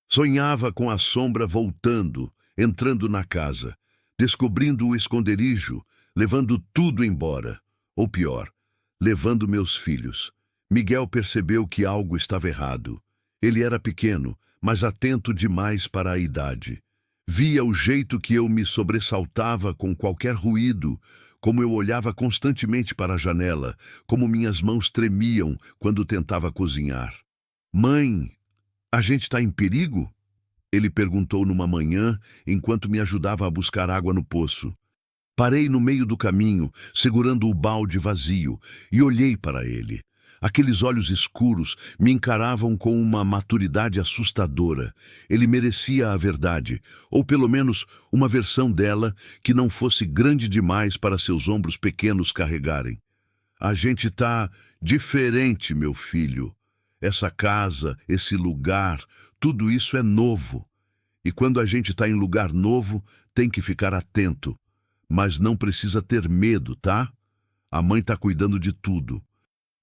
Sonhava com a sombra voltando, entrando na casa, descobrindo o esconderijo, levando tudo embora. Ou pior, levando meus filhos. Miguel percebeu que algo estava errado. Ele era pequeno, mas atento demais para a idade. Via o jeito que eu me sobressaltava com qualquer ruído, como eu olhava constantemente para a janela, como minhas mãos tremiam quando tentava cozinhar. Mãe, a gente está em perigo? Ele perguntou numa manhã, enquanto me ajudava a buscar água no poço. Parei no meio do caminho, segurando o balde vazio, e olhei para ele. Aqueles olhos escuros me encaravam com uma maturidade assustadora. Ele merecia a verdade, ou pelo menos uma versão dela que não fosse grande demais para seus ombros pequenos carregarem. A gente tá diferente, meu filho. Essa casa, esse lugar, tudo isso é novo. E quando a gente está em lugar novo, tem que ficar atento. Mas não precisa ter medo, tá? A mãe está cuidando de tudo.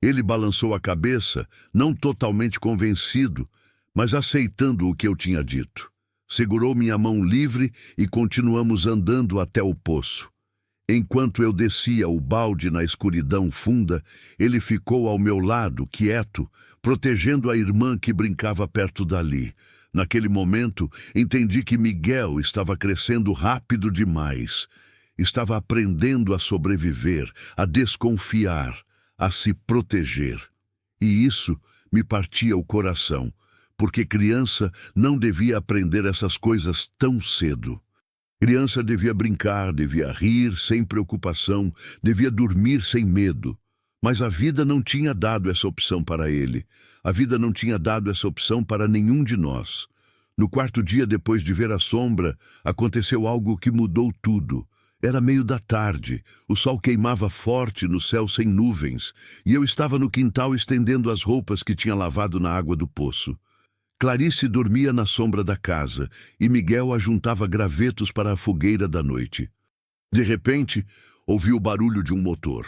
Ele balançou a cabeça, não totalmente convencido, mas aceitando o que eu tinha dito. Segurou minha mão livre e continuamos andando até o poço. Enquanto eu descia o balde na escuridão funda, ele ficou ao meu lado, quieto, protegendo a irmã que brincava perto dali. Naquele momento, entendi que Miguel estava crescendo rápido demais. Estava aprendendo a sobreviver, a desconfiar, a se proteger. E isso me partia o coração, porque criança não devia aprender essas coisas tão cedo. Criança devia brincar, devia rir sem preocupação, devia dormir sem medo. Mas a vida não tinha dado essa opção para ele. A vida não tinha dado essa opção para nenhum de nós. No quarto dia depois de ver a sombra, aconteceu algo que mudou tudo. Era meio da tarde, o sol queimava forte no céu sem nuvens, e eu estava no quintal estendendo as roupas que tinha lavado na água do poço. Clarice dormia na sombra da casa, e Miguel ajuntava gravetos para a fogueira da noite. De repente, ouvi o barulho de um motor.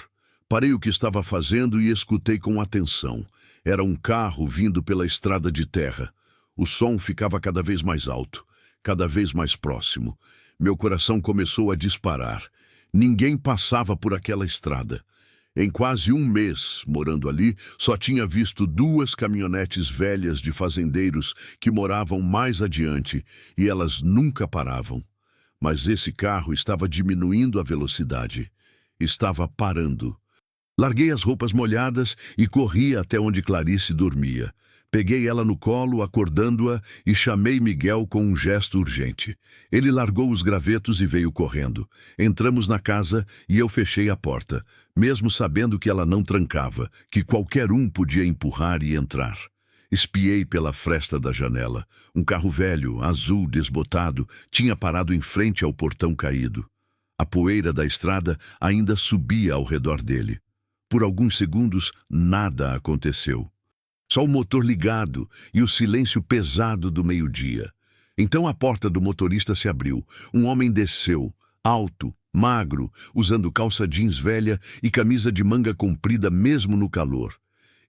Parei o que estava fazendo e escutei com atenção. Era um carro vindo pela estrada de terra. O som ficava cada vez mais alto, cada vez mais próximo. Meu coração começou a disparar. Ninguém passava por aquela estrada. Em quase um mês, morando ali, só tinha visto 2 caminhonetes velhas de fazendeiros que moravam mais adiante, e elas nunca paravam. Mas esse carro estava diminuindo a velocidade. Estava parando. Larguei as roupas molhadas e corri até onde Clarice dormia. Peguei ela no colo, acordando-a, e chamei Miguel com um gesto urgente. Ele largou os gravetos e veio correndo. Entramos na casa e eu fechei a porta, mesmo sabendo que ela não trancava, que qualquer um podia empurrar e entrar. Espiei pela fresta da janela. Um carro velho, azul, desbotado, tinha parado em frente ao portão caído. A poeira da estrada ainda subia ao redor dele. Por alguns segundos, nada aconteceu. Só o motor ligado e o silêncio pesado do meio-dia. Então a porta do motorista se abriu. Um homem desceu, alto, magro, usando calça jeans velha e camisa de manga comprida mesmo no calor.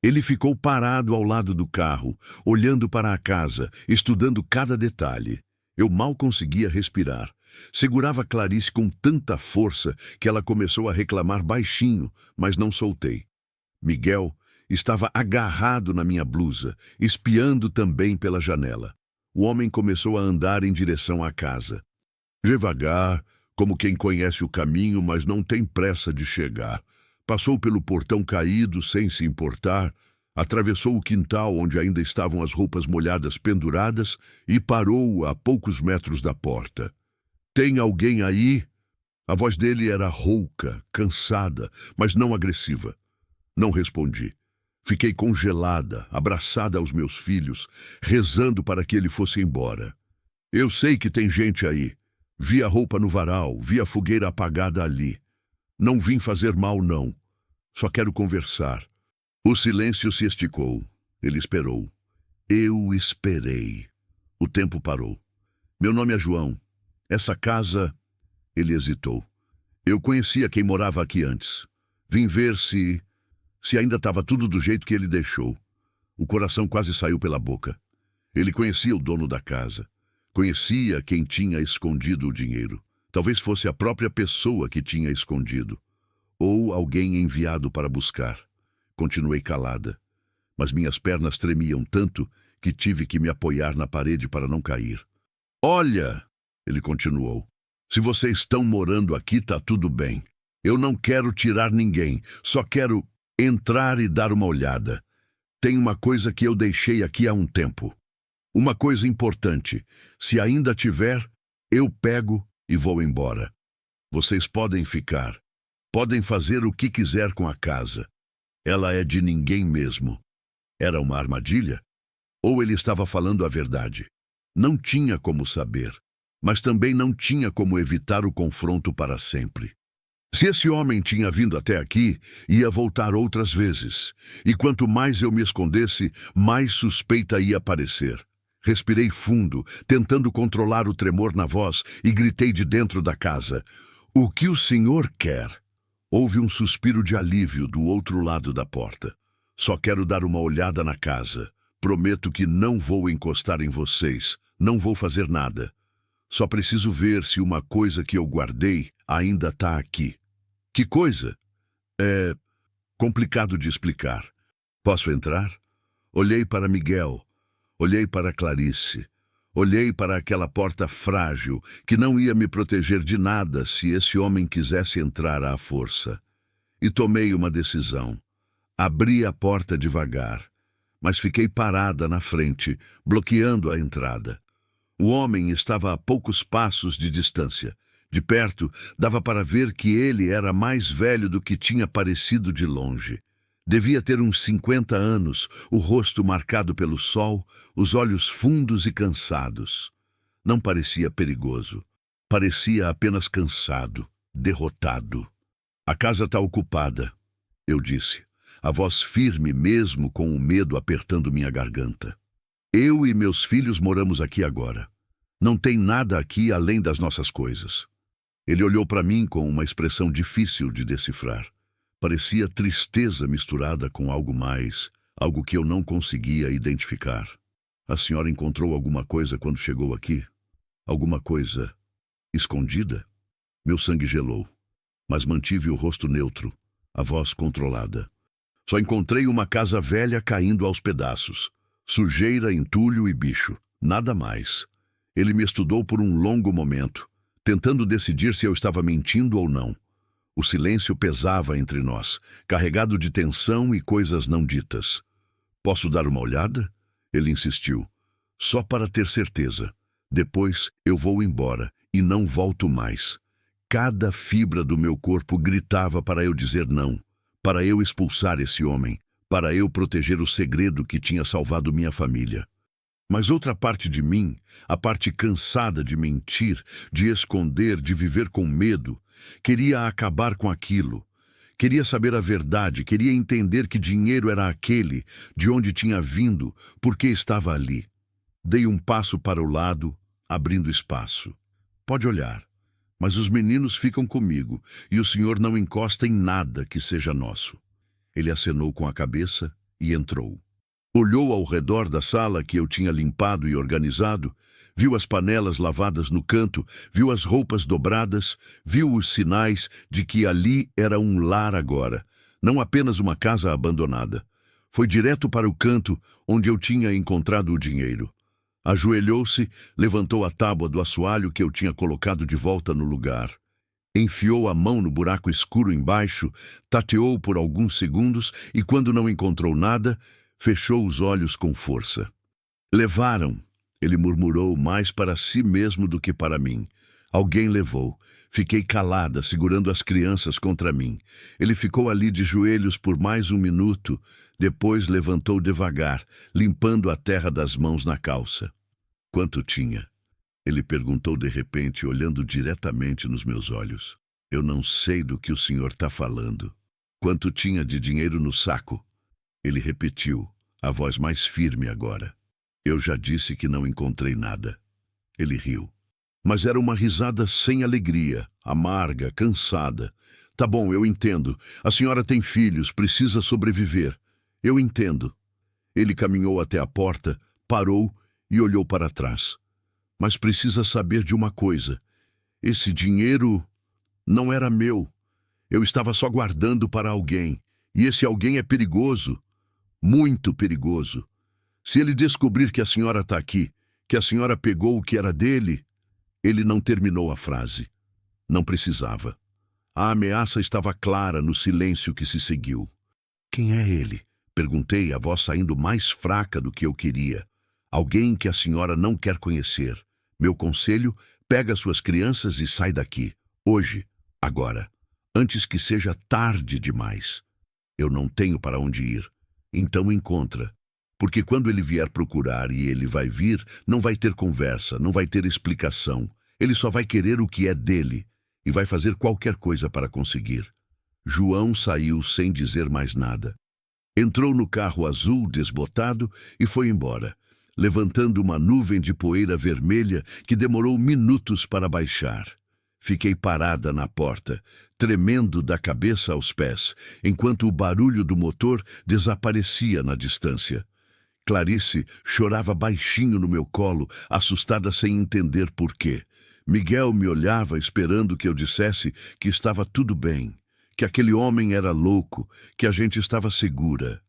Ele ficou parado ao lado do carro, olhando para a casa, estudando cada detalhe. Eu mal conseguia respirar. Segurava Clarice com tanta força que ela começou a reclamar baixinho, mas não soltei. Miguel estava agarrado na minha blusa, espiando também pela janela. O homem começou a andar em direção à casa. Devagar, como quem conhece o caminho, mas não tem pressa de chegar. Passou pelo portão caído sem se importar, atravessou o quintal onde ainda estavam as roupas molhadas penduradas e parou a poucos metros da porta. "Tem alguém aí?" A voz dele era rouca, cansada, mas não agressiva. Não respondi. Fiquei congelada, abraçada aos meus filhos, rezando para que ele fosse embora. "Eu sei que tem gente aí. Vi a roupa no varal, vi a fogueira apagada ali. Não vim fazer mal, não. Só quero conversar." O silêncio se esticou. Ele esperou. Eu esperei. O tempo parou. "Meu nome é João. Essa casa..." Ele hesitou. "Eu conhecia quem morava aqui antes. Vim ver se ainda estava tudo do jeito que ele deixou." O coração quase saiu pela boca. Ele conhecia o dono da casa. Conhecia quem tinha escondido o dinheiro. Talvez fosse a própria pessoa que tinha escondido. Ou alguém enviado para buscar. Continuei calada. Mas minhas pernas tremiam tanto que tive que me apoiar na parede para não cair. "Olha", ele continuou, "se vocês estão morando aqui, tá tudo bem. Eu não quero tirar ninguém, só quero entrar e dar uma olhada. Tem uma coisa que eu deixei aqui há um tempo. Uma coisa importante. Se ainda tiver, eu pego e vou embora. Vocês podem ficar. Podem fazer o que quiser com a casa. Ela é de ninguém mesmo. Era uma armadilha? Ou ele estava falando a verdade? Não tinha como saber, mas também não tinha como evitar o confronto para sempre. Se esse homem tinha vindo até aqui, ia voltar outras vezes. E quanto mais eu me escondesse, mais suspeita ia aparecer. Respirei fundo, tentando controlar o tremor na voz, e gritei de dentro da casa: "O que o senhor quer?" Houve um suspiro de alívio do outro lado da porta. "Só quero dar uma olhada na casa. Prometo que não vou encostar em vocês. Não vou fazer nada. Só preciso ver se uma coisa que eu guardei ainda está aqui." "Que coisa?" "É complicado de explicar." "Posso entrar?" Olhei para Miguel. Olhei para Clarice. Olhei para aquela porta frágil que não ia me proteger de nada se esse homem quisesse entrar à força. E tomei uma decisão. Abri a porta devagar, mas fiquei parada na frente, bloqueando a entrada. O homem estava a poucos passos de distância. De perto, dava para ver que ele era mais velho do que tinha parecido de longe. Devia ter uns 50 anos, o rosto marcado pelo sol, os olhos fundos e cansados. Não parecia perigoso. Parecia apenas cansado, derrotado. "A casa está ocupada", eu disse, a voz firme mesmo com o medo apertando minha garganta. "Eu e meus filhos moramos aqui agora. Não tem nada aqui além das nossas coisas." Ele olhou para mim com uma expressão difícil de decifrar. Parecia tristeza misturada com algo mais, algo que eu não conseguia identificar. "A senhora encontrou alguma coisa quando chegou aqui? Alguma coisa escondida?" Meu sangue gelou, mas mantive o rosto neutro, a voz controlada. "Só encontrei uma casa velha caindo aos pedaços. Sujeira, entulho e bicho. Nada mais." Ele me estudou por um longo momento, tentando decidir se eu estava mentindo ou não. O silêncio pesava entre nós, carregado de tensão e coisas não ditas. "Posso dar uma olhada?" Ele insistiu. "Só para ter certeza. Depois eu vou embora e não volto mais." Cada fibra do meu corpo gritava para eu dizer não, para eu expulsar esse homem, para eu proteger o segredo que tinha salvado minha família. Mas outra parte de mim, a parte cansada de mentir, de esconder, de viver com medo, queria acabar com aquilo. Queria saber a verdade, queria entender que dinheiro era aquele, de onde tinha vindo, por que estava ali. Dei um passo para o lado, abrindo espaço. "Pode olhar, mas os meninos ficam comigo, e o senhor não encosta em nada que seja nosso." Ele acenou com a cabeça e entrou. Olhou ao redor da sala que eu tinha limpado e organizado, viu as panelas lavadas no canto, viu as roupas dobradas, viu os sinais de que ali era um lar agora, não apenas uma casa abandonada. Foi direto para o canto onde eu tinha encontrado o dinheiro. Ajoelhou-se, levantou a tábua do assoalho que eu tinha colocado de volta no lugar. Enfiou a mão no buraco escuro embaixo, tateou por alguns segundos e, quando não encontrou nada, fechou os olhos com força. "Levaram", ele murmurou mais para si mesmo do que para mim. "Alguém levou." Fiquei calada, segurando as crianças contra mim. Ele ficou ali de joelhos por mais um minuto, depois levantou devagar, limpando a terra das mãos na calça. "Quanto tinha?" Ele perguntou de repente, olhando diretamente nos meus olhos. "Eu não sei do que o senhor está falando." "Quanto tinha de dinheiro no saco?" Ele repetiu, a voz mais firme agora. "Eu já disse que não encontrei nada." Ele riu. Mas era uma risada sem alegria, amarga, cansada. "Tá bom, eu entendo. A senhora tem filhos, precisa sobreviver. Eu entendo." Ele caminhou até a porta, parou e olhou para trás. "Mas precisa saber de uma coisa. Esse dinheiro não era meu. Eu estava só guardando para alguém. E esse alguém é perigoso. Muito perigoso. Se ele descobrir que a senhora está aqui, que a senhora pegou o que era dele..." Ele não terminou a frase. Não precisava. A ameaça estava clara no silêncio que se seguiu. Quem é ele? Perguntei, a voz saindo mais fraca do que eu queria. Alguém que a senhora não quer conhecer. Meu conselho, pega suas crianças e sai daqui. Hoje, agora, antes que seja tarde demais. Eu não tenho para onde ir. Então encontra. Porque quando ele vier procurar, e ele vai vir, não vai ter conversa, não vai ter explicação. Ele só vai querer o que é dele e vai fazer qualquer coisa para conseguir. João saiu sem dizer mais nada. Entrou no carro azul desbotado e foi embora, levantando uma nuvem de poeira vermelha que demorou minutos para baixar. Fiquei parada na porta, tremendo da cabeça aos pés, enquanto o barulho do motor desaparecia na distância. Clarice chorava baixinho no meu colo, assustada sem entender por quê. Miguel me olhava esperando que eu dissesse que estava tudo bem, que aquele homem era louco, que a gente estava segura.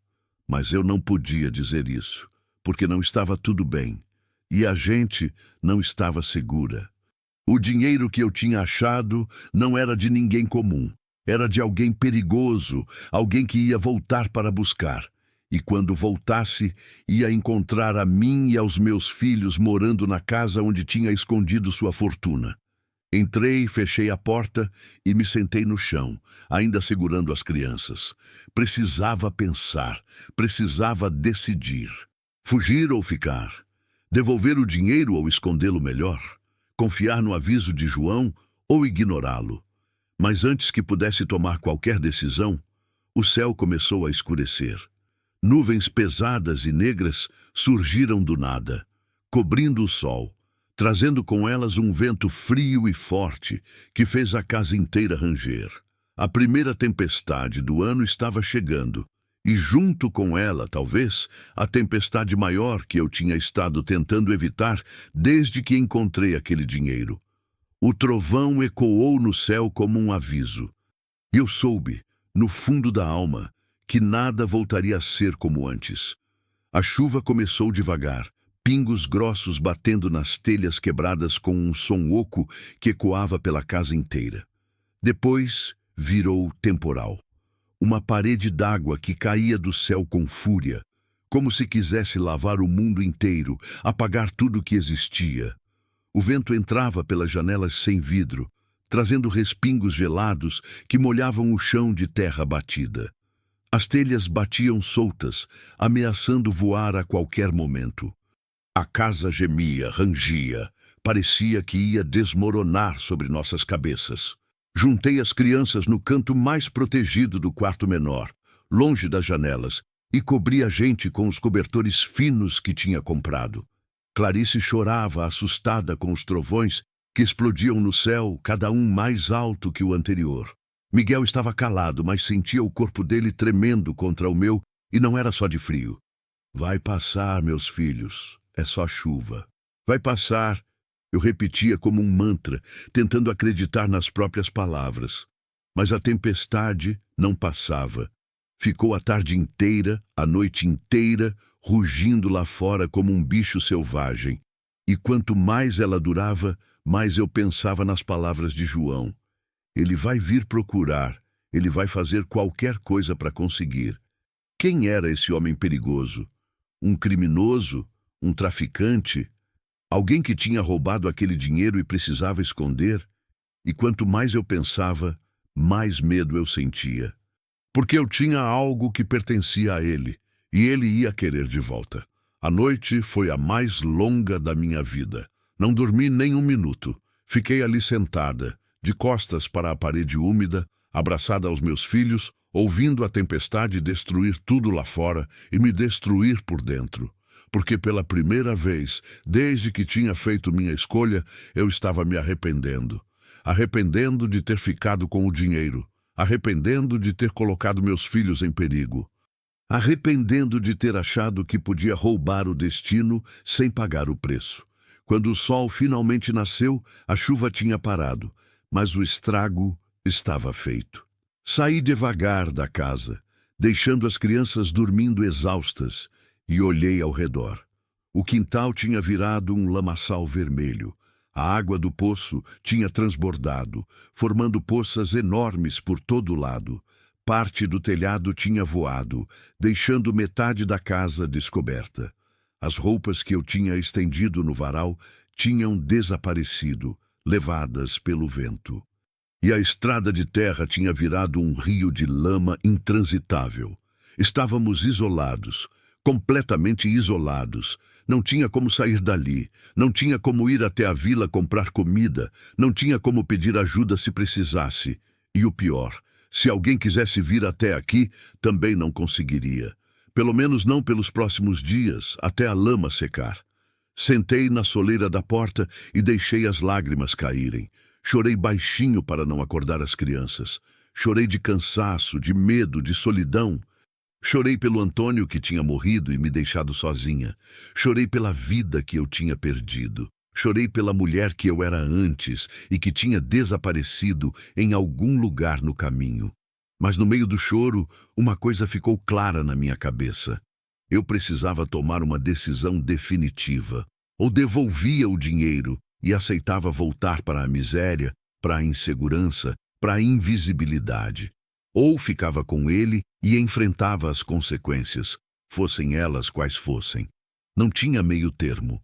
Mas eu não podia dizer isso, porque não estava tudo bem, e a gente não estava segura. O dinheiro que eu tinha achado não era de ninguém comum, era de alguém perigoso, alguém que ia voltar para buscar. E quando voltasse, ia encontrar a mim e aos meus filhos morando na casa onde tinha escondido sua fortuna. Entrei, fechei a porta e me sentei no chão, ainda segurando as crianças. Precisava pensar, precisava decidir. Fugir ou ficar? Devolver o dinheiro ou escondê-lo melhor? Confiar no aviso de João ou ignorá-lo? Mas antes que pudesse tomar qualquer decisão, o céu começou a escurecer. Nuvens pesadas e negras surgiram do nada, cobrindo o sol, trazendo com elas um vento frio e forte que fez a casa inteira ranger. A primeira tempestade do ano estava chegando, e junto com ela, talvez, a tempestade maior que eu tinha estado tentando evitar desde que encontrei aquele dinheiro. O trovão ecoou no céu como um aviso. E eu soube, no fundo da alma, que nada voltaria a ser como antes. A chuva começou devagar, pingos grossos batendo nas telhas quebradas com um som oco que ecoava pela casa inteira. Depois virou temporal. Uma parede d'água que caía do céu com fúria, como se quisesse lavar o mundo inteiro, apagar tudo que existia. O vento entrava pelas janelas sem vidro, trazendo respingos gelados que molhavam o chão de terra batida. As telhas batiam soltas, ameaçando voar a qualquer momento. A casa gemia, rangia, parecia que ia desmoronar sobre nossas cabeças. Juntei as crianças no canto mais protegido do quarto menor, longe das janelas, e cobri a gente com os cobertores finos que tinha comprado. Clarice chorava, assustada com os trovões que explodiam no céu, cada um mais alto que o anterior. Miguel estava calado, mas sentia o corpo dele tremendo contra o meu, e não era só de frio. Vai passar, meus filhos, é só chuva. Vai passar, eu repetia como um mantra, tentando acreditar nas próprias palavras. Mas a tempestade não passava. Ficou a tarde inteira, a noite inteira, rugindo lá fora como um bicho selvagem. E quanto mais ela durava, mais eu pensava nas palavras de João. Ele vai vir procurar, ele vai fazer qualquer coisa para conseguir. Quem era esse homem perigoso? Um criminoso? Um traficante? Alguém que tinha roubado aquele dinheiro e precisava esconder? E quanto mais eu pensava, mais medo eu sentia. Porque eu tinha algo que pertencia a ele, e ele ia querer de volta. A noite foi a mais longa da minha vida. Não dormi nem um minuto. Fiquei ali sentada, de costas para a parede úmida, abraçada aos meus filhos, ouvindo a tempestade destruir tudo lá fora e me destruir por dentro. Porque pela primeira vez, desde que tinha feito minha escolha, eu estava me arrependendo. Arrependendo de ter ficado com o dinheiro. Arrependendo de ter colocado meus filhos em perigo. Arrependendo de ter achado que podia roubar o destino sem pagar o preço. Quando o sol finalmente nasceu, a chuva tinha parado. Mas o estrago estava feito. Saí devagar da casa, deixando as crianças dormindo exaustas, e olhei ao redor. O quintal tinha virado um lamaçal vermelho. A água do poço tinha transbordado, formando poças enormes por todo lado. Parte do telhado tinha voado, deixando metade da casa descoberta. As roupas que eu tinha estendido no varal tinham desaparecido, levadas pelo vento. E a estrada de terra tinha virado um rio de lama intransitável. Estávamos isolados, completamente isolados. Não tinha como sair dali, não tinha como ir até a vila comprar comida, não tinha como pedir ajuda se precisasse. E o pior, se alguém quisesse vir até aqui, também não conseguiria. Pelo menos não pelos próximos dias, até a lama secar. Sentei na soleira da porta e deixei as lágrimas caírem. Chorei baixinho para não acordar as crianças. Chorei de cansaço, de medo, de solidão. Chorei pelo Antônio que tinha morrido e me deixado sozinha. Chorei pela vida que eu tinha perdido. Chorei pela mulher que eu era antes e que tinha desaparecido em algum lugar no caminho. Mas no meio do choro, uma coisa ficou clara na minha cabeça. Eu precisava tomar uma decisão definitiva. Ou devolvia o dinheiro e aceitava voltar para a miséria, para a insegurança, para a invisibilidade. Ou ficava com ele e enfrentava as consequências, fossem elas quais fossem. Não tinha meio termo.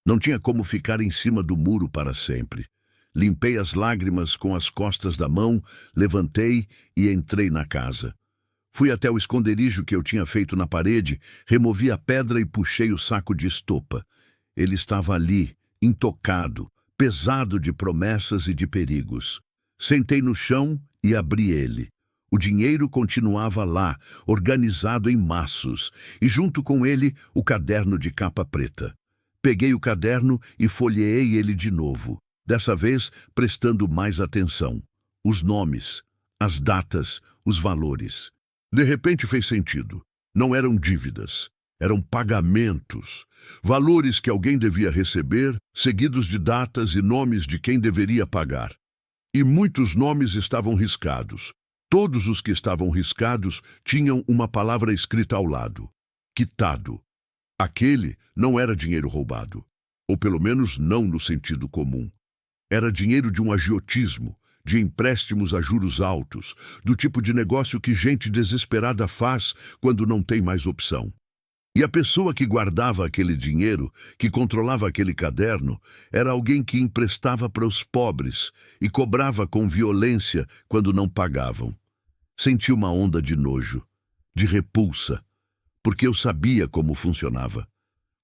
Não tinha como ficar em cima do muro para sempre. Limpei as lágrimas com as costas da mão, levantei e entrei na casa. Fui até o esconderijo que eu tinha feito na parede, removi a pedra e puxei o saco de estopa. Ele estava ali, intocado, pesado de promessas e de perigos. Sentei no chão e abri ele. O dinheiro continuava lá, organizado em maços, e junto com ele o caderno de capa preta. Peguei o caderno e folheei ele de novo, dessa vez prestando mais atenção. Os nomes, as datas, os valores. De repente fez sentido. Não eram dívidas, eram pagamentos. Valores que alguém devia receber, seguidos de datas e nomes de quem deveria pagar. E muitos nomes estavam riscados. Todos os que estavam riscados tinham uma palavra escrita ao lado: quitado. Aquele não era dinheiro roubado, ou pelo menos não no sentido comum. Era dinheiro de um agiotismo, de empréstimos a juros altos, do tipo de negócio que gente desesperada faz quando não tem mais opção. E a pessoa que guardava aquele dinheiro, que controlava aquele caderno, era alguém que emprestava para os pobres e cobrava com violência quando não pagavam. Senti uma onda de nojo, de repulsa, porque eu sabia como funcionava.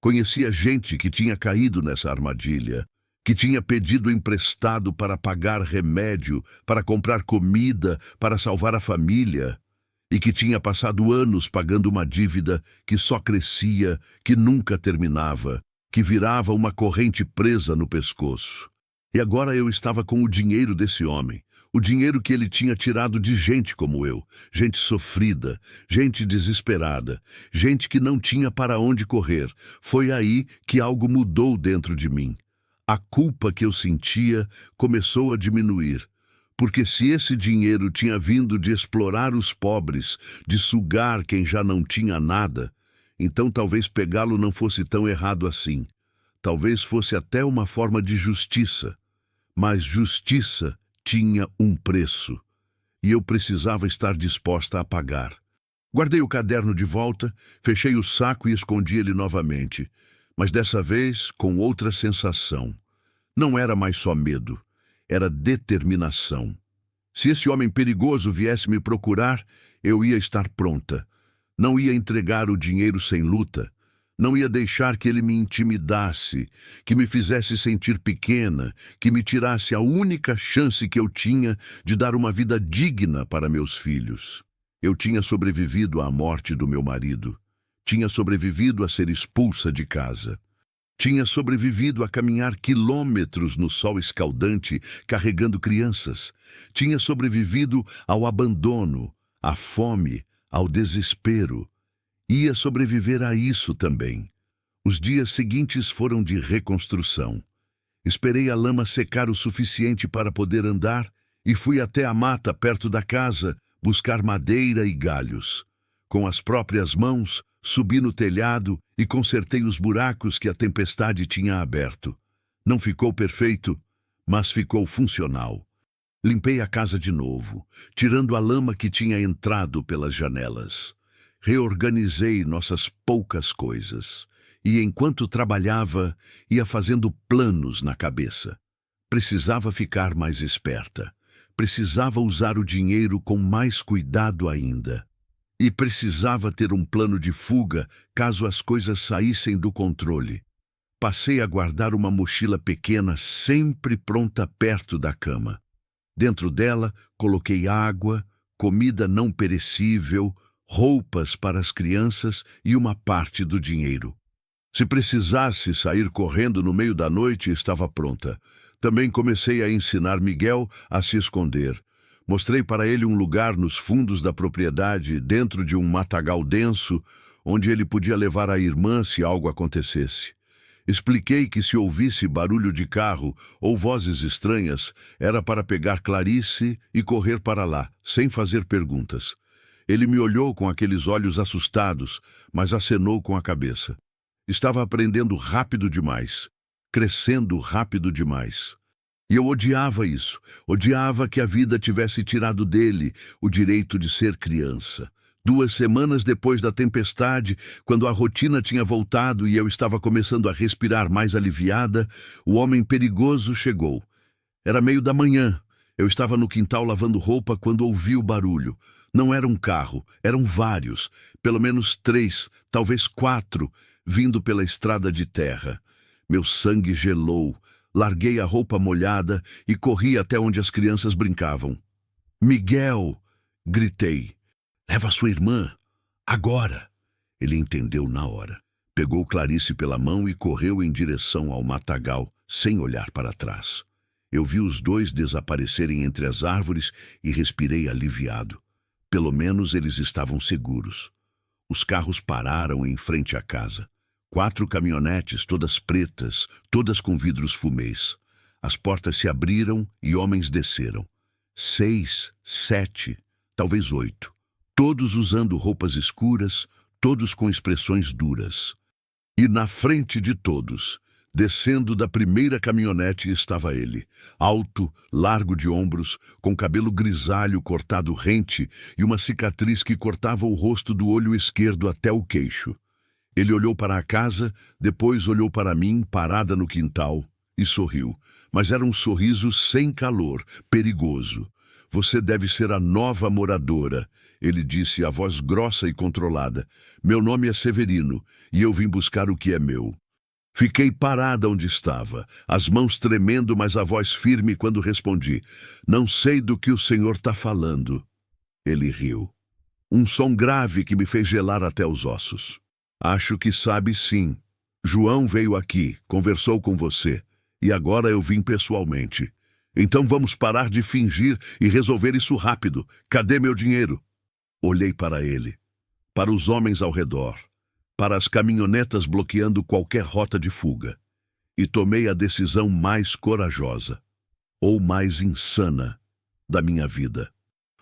Conhecia gente que tinha caído nessa armadilha, que tinha pedido emprestado para pagar remédio, para comprar comida, para salvar a família, e que tinha passado anos pagando uma dívida que só crescia, que nunca terminava, que virava uma corrente presa no pescoço. E agora eu estava com o dinheiro desse homem, o dinheiro que ele tinha tirado de gente como eu, gente sofrida, gente desesperada, gente que não tinha para onde correr. Foi aí que algo mudou dentro de mim. A culpa que eu sentia começou a diminuir. Porque se esse dinheiro tinha vindo de explorar os pobres, de sugar quem já não tinha nada, então talvez pegá-lo não fosse tão errado assim. Talvez fosse até uma forma de justiça. Mas justiça tinha um preço, e eu precisava estar disposta a pagar. Guardei o caderno de volta, fechei o saco e escondi ele novamente, mas dessa vez com outra sensação. Não era mais só medo. Era determinação. Se esse homem perigoso viesse me procurar, eu ia estar pronta. Não ia entregar o dinheiro sem luta. Não ia deixar que ele me intimidasse, que me fizesse sentir pequena, que me tirasse a única chance que eu tinha de dar uma vida digna para meus filhos. Eu tinha sobrevivido à morte do meu marido. Tinha sobrevivido a ser expulsa de casa. Tinha sobrevivido a caminhar quilômetros no sol escaldante, carregando crianças. Tinha sobrevivido ao abandono, à fome, ao desespero. Ia sobreviver a isso também. Os dias seguintes foram de reconstrução. Esperei a lama secar o suficiente para poder andar e fui até a mata perto da casa buscar madeira e galhos. Com as próprias mãos, subi no telhado e consertei os buracos que a tempestade tinha aberto. Não ficou perfeito, mas ficou funcional. Limpei a casa de novo, tirando a lama que tinha entrado pelas janelas. Reorganizei nossas poucas coisas. E enquanto trabalhava, ia fazendo planos na cabeça. Precisava ficar mais esperta. Precisava usar o dinheiro com mais cuidado ainda. E precisava ter um plano de fuga caso as coisas saíssem do controle. Passei a guardar uma mochila pequena sempre pronta perto da cama. Dentro dela, coloquei água, comida não perecível, roupas para as crianças e uma parte do dinheiro. Se precisasse sair correndo no meio da noite, estava pronta. Também comecei a ensinar Miguel a se esconder. Mostrei para ele um lugar nos fundos da propriedade, dentro de um matagal denso, onde ele podia levar a irmã se algo acontecesse. Expliquei que se ouvisse barulho de carro ou vozes estranhas, era para pegar Clarice e correr para lá, sem fazer perguntas. Ele me olhou com aqueles olhos assustados, mas acenou com a cabeça. Estava aprendendo rápido demais, crescendo rápido demais. E eu odiava isso. Odiava que a vida tivesse tirado dele o direito de ser criança. 2 semanas depois da tempestade, quando a rotina tinha voltado e eu estava começando a respirar mais aliviada, o homem perigoso chegou. Era meio da manhã. Eu estava no quintal lavando roupa quando ouvi o barulho. Não era um carro, eram vários, pelo menos 3, talvez 4, vindo pela estrada de terra. Meu sangue gelou. Larguei a roupa molhada e corri até onde as crianças brincavam. "Miguel!" gritei. "Leva sua irmã! Agora!" Ele entendeu na hora. Pegou Clarice pela mão e correu em direção ao matagal, sem olhar para trás. Eu vi os dois desaparecerem entre as árvores e respirei aliviado. Pelo menos eles estavam seguros. Os carros pararam em frente à casa. 4 caminhonetes, todas pretas, todas com vidros fumês. As portas se abriram e homens desceram. 6, 7, talvez 8. Todos usando roupas escuras, todos com expressões duras. E na frente de todos, descendo da primeira caminhonete, estava ele, alto, largo de ombros, com cabelo grisalho cortado rente e uma cicatriz que cortava o rosto do olho esquerdo até o queixo. Ele olhou para a casa, depois olhou para mim, parada no quintal, e sorriu. Mas era um sorriso sem calor, perigoso. "Você deve ser a nova moradora", ele disse, a voz grossa e controlada. "Meu nome é Severino, e eu vim buscar o que é meu." Fiquei parada onde estava, as mãos tremendo, mas a voz firme quando respondi. "Não sei do que o senhor está falando." Ele riu. Um som grave que me fez gelar até os ossos. "Acho que sabe sim. João veio aqui, conversou com você, e agora eu vim pessoalmente. Então vamos parar de fingir e resolver isso rápido. Cadê meu dinheiro?" Olhei para ele, para os homens ao redor, para as caminhonetas bloqueando qualquer rota de fuga, e tomei a decisão mais corajosa, ou mais insana, da minha vida.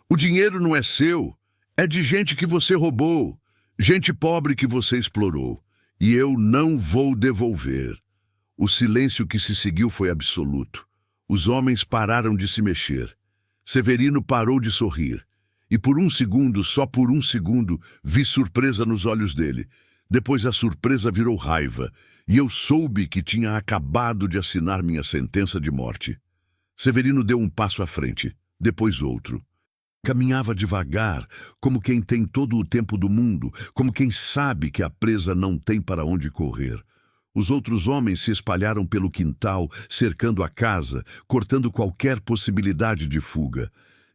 "O dinheiro não é seu, é de gente que você roubou. Gente pobre que você explorou, e eu não vou devolver." O silêncio que se seguiu foi absoluto. Os homens pararam de se mexer. Severino parou de sorrir. E por um segundo, só por um segundo, vi surpresa nos olhos dele. Depois a surpresa virou raiva, e eu soube que tinha acabado de assinar minha sentença de morte. Severino deu um passo à frente, depois outro. Caminhava devagar, como quem tem todo o tempo do mundo, como quem sabe que a presa não tem para onde correr. Os outros homens se espalharam pelo quintal, cercando a casa, cortando qualquer possibilidade de fuga.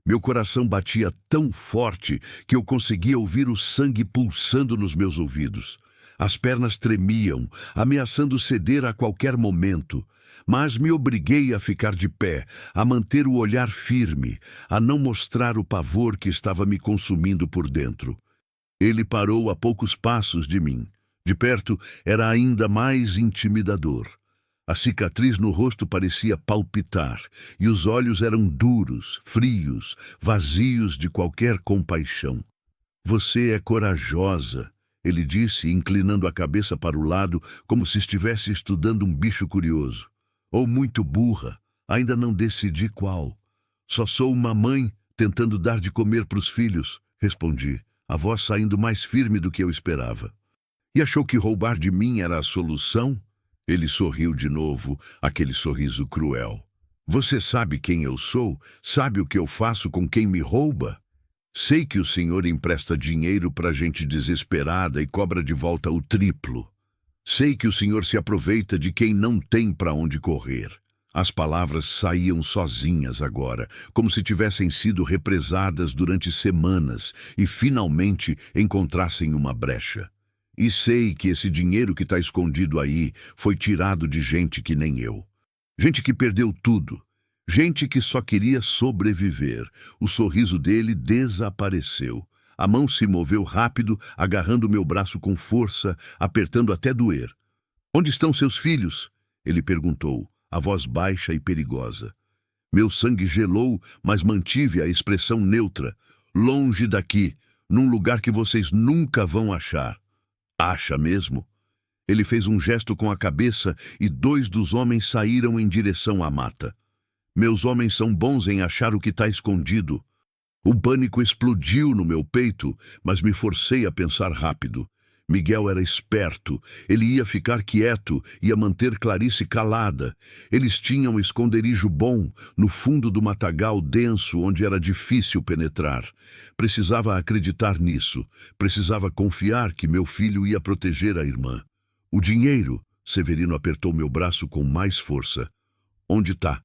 Meu coração batia tão forte que eu conseguia ouvir o sangue pulsando nos meus ouvidos. As pernas tremiam, ameaçando ceder a qualquer momento. Mas me obriguei a ficar de pé, a manter o olhar firme, a não mostrar o pavor que estava me consumindo por dentro. Ele parou a poucos passos de mim. De perto, era ainda mais intimidador. A cicatriz no rosto parecia palpitar, e os olhos eram duros, frios, vazios de qualquer compaixão. "Você é corajosa", ele disse, inclinando a cabeça para o lado, como se estivesse estudando um bicho curioso. ou muito burra, ainda não decidi qual. Só sou uma mãe tentando dar de comer para os filhos, respondi, a voz saindo mais firme do que eu esperava. E achou que roubar de mim era a solução? Ele sorriu de novo, aquele sorriso cruel. Você sabe quem eu sou? Sabe o que eu faço com quem me rouba? Sei que o senhor empresta dinheiro para gente desesperada e cobra de volta o triplo. Sei que o senhor se aproveita de quem não tem para onde correr. As palavras saíam sozinhas agora, como se tivessem sido represadas durante semanas e finalmente encontrassem uma brecha. E sei que esse dinheiro que está escondido aí foi tirado de gente que nem eu. Gente que perdeu tudo. Gente que só queria sobreviver. O sorriso dele desapareceu. A mão se moveu rápido, agarrando meu braço com força, apertando até doer. Onde estão seus filhos? Ele perguntou, a voz baixa e perigosa. Meu sangue gelou, mas mantive a expressão neutra. Longe daqui, num lugar que vocês nunca vão achar. Acha mesmo? Ele fez um gesto com a cabeça e 2 dos homens saíram em direção à mata. Meus homens são bons em achar o que está escondido. O pânico explodiu no meu peito, mas me forcei a pensar rápido. Miguel era esperto. Ele ia ficar quieto, ia manter Clarice calada. Eles tinham um esconderijo bom, no fundo do matagal denso, onde era difícil penetrar. Precisava acreditar nisso. Precisava confiar que meu filho ia proteger a irmã. O dinheiro, Severino apertou meu braço com mais força. Onde está?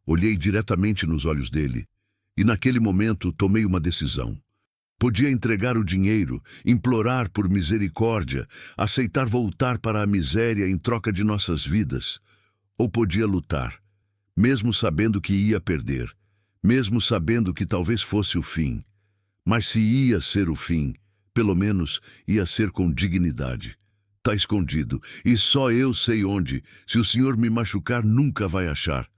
Olhei diretamente nos olhos dele. E naquele momento tomei uma decisão. Podia entregar o dinheiro, implorar por misericórdia, aceitar voltar para a miséria em troca de nossas vidas. Ou podia lutar, mesmo sabendo que ia perder, mesmo sabendo que talvez fosse o fim. Mas se ia ser o fim, pelo menos ia ser com dignidade. Tá escondido, e só eu sei onde. Se o senhor me machucar, nunca vai achar.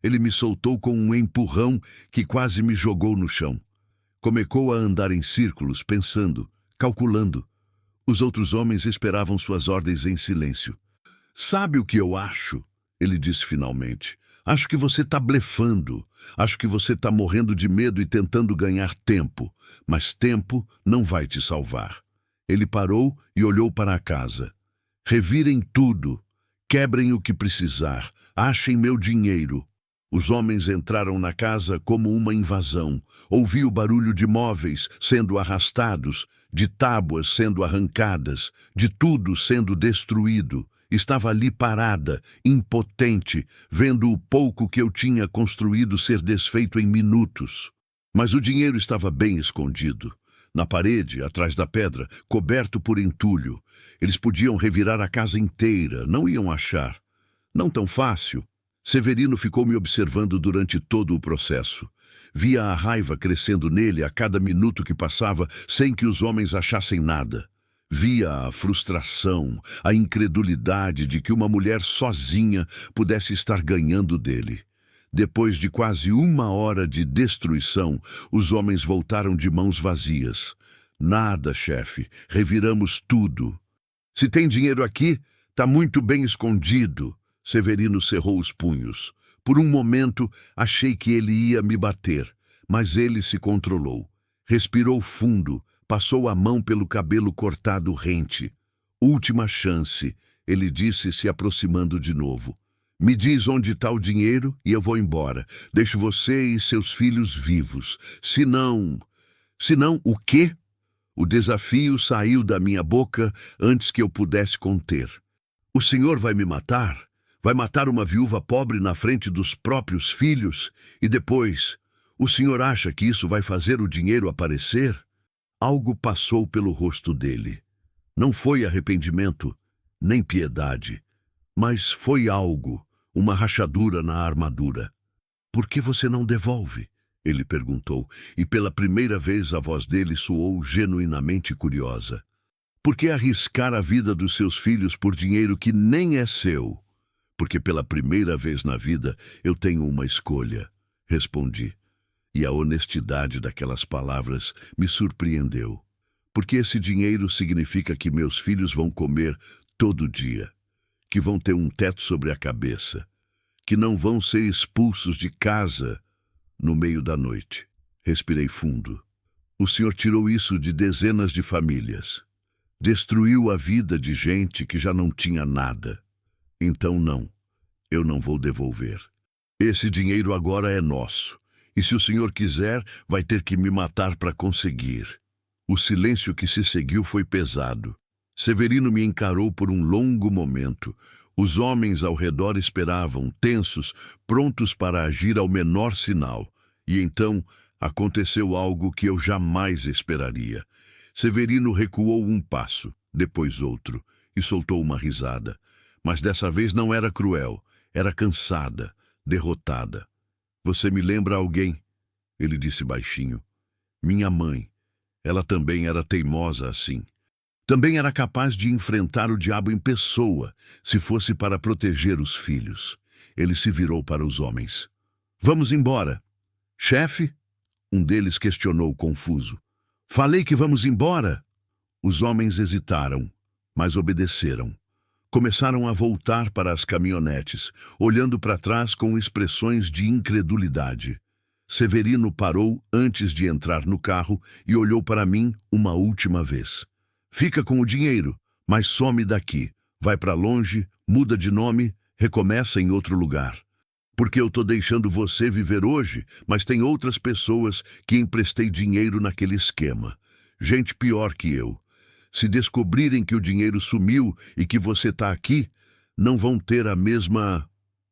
Ele me soltou com um empurrão que quase me jogou no chão. Começou a andar em círculos, pensando, calculando. Os outros homens esperavam suas ordens em silêncio. Sabe o que eu acho? Ele disse finalmente. Acho que você está blefando. Acho que você está morrendo de medo e tentando ganhar tempo. Mas tempo não vai te salvar. Ele parou e olhou para a casa. Revirem tudo. Quebrem o que precisar. Achem meu dinheiro. Os homens entraram na casa como uma invasão. Ouvi o barulho de móveis sendo arrastados, de tábuas sendo arrancadas, de tudo sendo destruído. Estava ali parada, impotente, vendo o pouco que eu tinha construído ser desfeito em minutos. Mas o dinheiro estava bem escondido. Na parede, atrás da pedra, coberto por entulho. Eles podiam revirar a casa inteira, não iam achar. Não tão fácil. Severino ficou me observando durante todo o processo. Via a raiva crescendo nele a cada minuto que passava sem que os homens achassem nada. Via a frustração, a incredulidade de que uma mulher sozinha pudesse estar ganhando dele. Depois de quase 1 hora de destruição, os homens voltaram de mãos vazias. Nada, chefe, reviramos tudo. Se tem dinheiro aqui, tá muito bem escondido. Severino cerrou os punhos. Por um momento, achei que ele ia me bater, mas ele se controlou. Respirou fundo, passou a mão pelo cabelo cortado rente. Última chance, ele disse, se aproximando de novo. Me diz onde está o dinheiro e eu vou embora. Deixo você e seus filhos vivos. Senão o quê? O desafio saiu da minha boca antes que eu pudesse conter. O senhor vai me matar? Vai matar uma viúva pobre na frente dos próprios filhos? E depois, o senhor acha que isso vai fazer o dinheiro aparecer? Algo passou pelo rosto dele. Não foi arrependimento, nem piedade, mas foi algo, uma rachadura na armadura. Por que você não devolve? Ele perguntou, e pela primeira vez a voz dele soou genuinamente curiosa. Por que arriscar a vida dos seus filhos por dinheiro que nem é seu? Porque pela primeira vez na vida eu tenho uma escolha, respondi. E a honestidade daquelas palavras me surpreendeu. Porque esse dinheiro significa que meus filhos vão comer todo dia, que vão ter um teto sobre a cabeça, que não vão ser expulsos de casa no meio da noite. Respirei fundo. O Senhor tirou isso de dezenas de famílias. Destruiu a vida de gente que já não tinha nada. Então não, eu não vou devolver. Esse dinheiro agora é nosso. E se o Senhor quiser, vai ter que me matar para conseguir. O silêncio que se seguiu foi pesado. Severino me encarou por um longo momento. Os homens ao redor esperavam, tensos, prontos para agir ao menor sinal. E então aconteceu algo que eu jamais esperaria. Severino recuou um passo, depois outro, e soltou uma risada. Mas dessa vez não era cruel, era cansada, derrotada. Você me lembra alguém? Ele disse baixinho. Minha mãe. Ela também era teimosa assim. Também era capaz de enfrentar o diabo em pessoa, se fosse para proteger os filhos. Ele se virou para os homens. Vamos embora. Chefe? Um deles questionou confuso. Falei que vamos embora. Os homens hesitaram, mas obedeceram. Começaram a voltar para as caminhonetes, olhando para trás com expressões de incredulidade. Severino parou antes de entrar no carro e olhou para mim uma última vez. Fica com o dinheiro, mas some daqui. Vai para longe, muda de nome, recomeça em outro lugar. Porque eu tô deixando você viver hoje, mas tem outras pessoas que emprestei dinheiro naquele esquema. Gente pior que eu. Se descobrirem que o dinheiro sumiu e que você tá aqui, não vão ter a mesma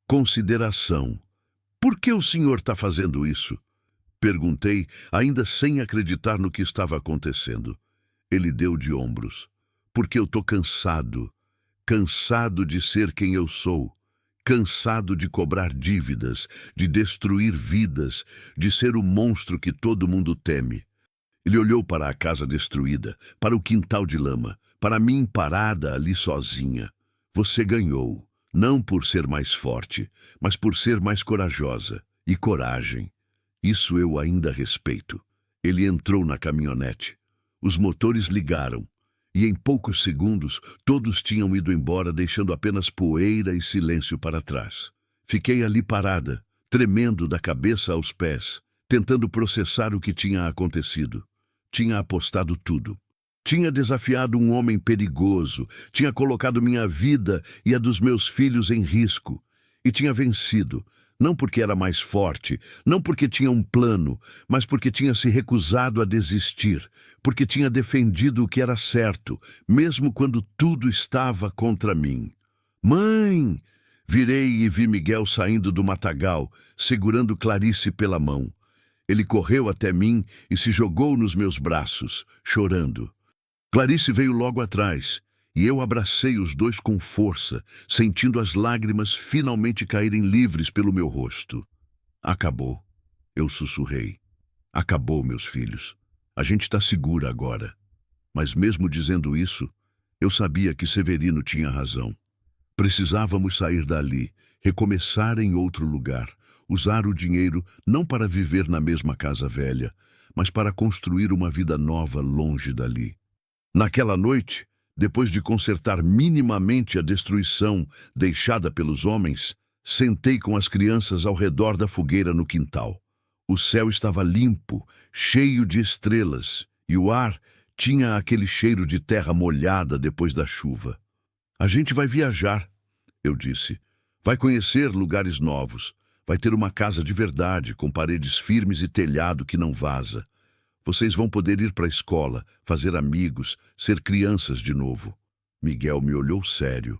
consideração. Por que o senhor está fazendo isso? Perguntei, ainda sem acreditar no que estava acontecendo. Ele deu de ombros. Porque eu tô cansado. Cansado de ser quem eu sou. Cansado de cobrar dívidas, de destruir vidas, de ser o monstro que todo mundo teme. Ele olhou para a casa destruída, para o quintal de lama, para mim parada ali sozinha. Você ganhou, não por ser mais forte, mas por ser mais corajosa. E coragem. Isso eu ainda respeito. Ele entrou na caminhonete. Os motores ligaram. E em poucos segundos, todos tinham ido embora, deixando apenas poeira e silêncio para trás. Fiquei ali parada, tremendo da cabeça aos pés, tentando processar o que tinha acontecido. Tinha apostado tudo. Tinha desafiado um homem perigoso, tinha colocado minha vida e a dos meus filhos em risco. E tinha vencido, não porque era mais forte, não porque tinha um plano, mas porque tinha se recusado a desistir, porque tinha defendido o que era certo, mesmo quando tudo estava contra mim. Mãe! Virei e vi Miguel saindo do matagal, segurando Clarice pela mão. Ele correu até mim e se jogou nos meus braços, chorando. Clarice veio logo atrás, e eu abracei os dois com força, sentindo as lágrimas finalmente caírem livres pelo meu rosto. Acabou, eu sussurrei. Acabou, meus filhos. A gente está segura agora. Mas mesmo dizendo isso, eu sabia que Severino tinha razão. Precisávamos sair dali, recomeçar em outro lugar, usar o dinheiro não para viver na mesma casa velha, mas para construir uma vida nova longe dali. Naquela noite, depois de consertar minimamente a destruição deixada pelos homens, sentei com as crianças ao redor da fogueira no quintal. O céu estava limpo, cheio de estrelas, e o ar tinha aquele cheiro de terra molhada depois da chuva. A gente vai viajar, eu disse. Vai conhecer lugares novos. Vai ter uma casa de verdade, com paredes firmes e telhado que não vaza. Vocês vão poder ir para a escola, fazer amigos, ser crianças de novo. Miguel me olhou sério.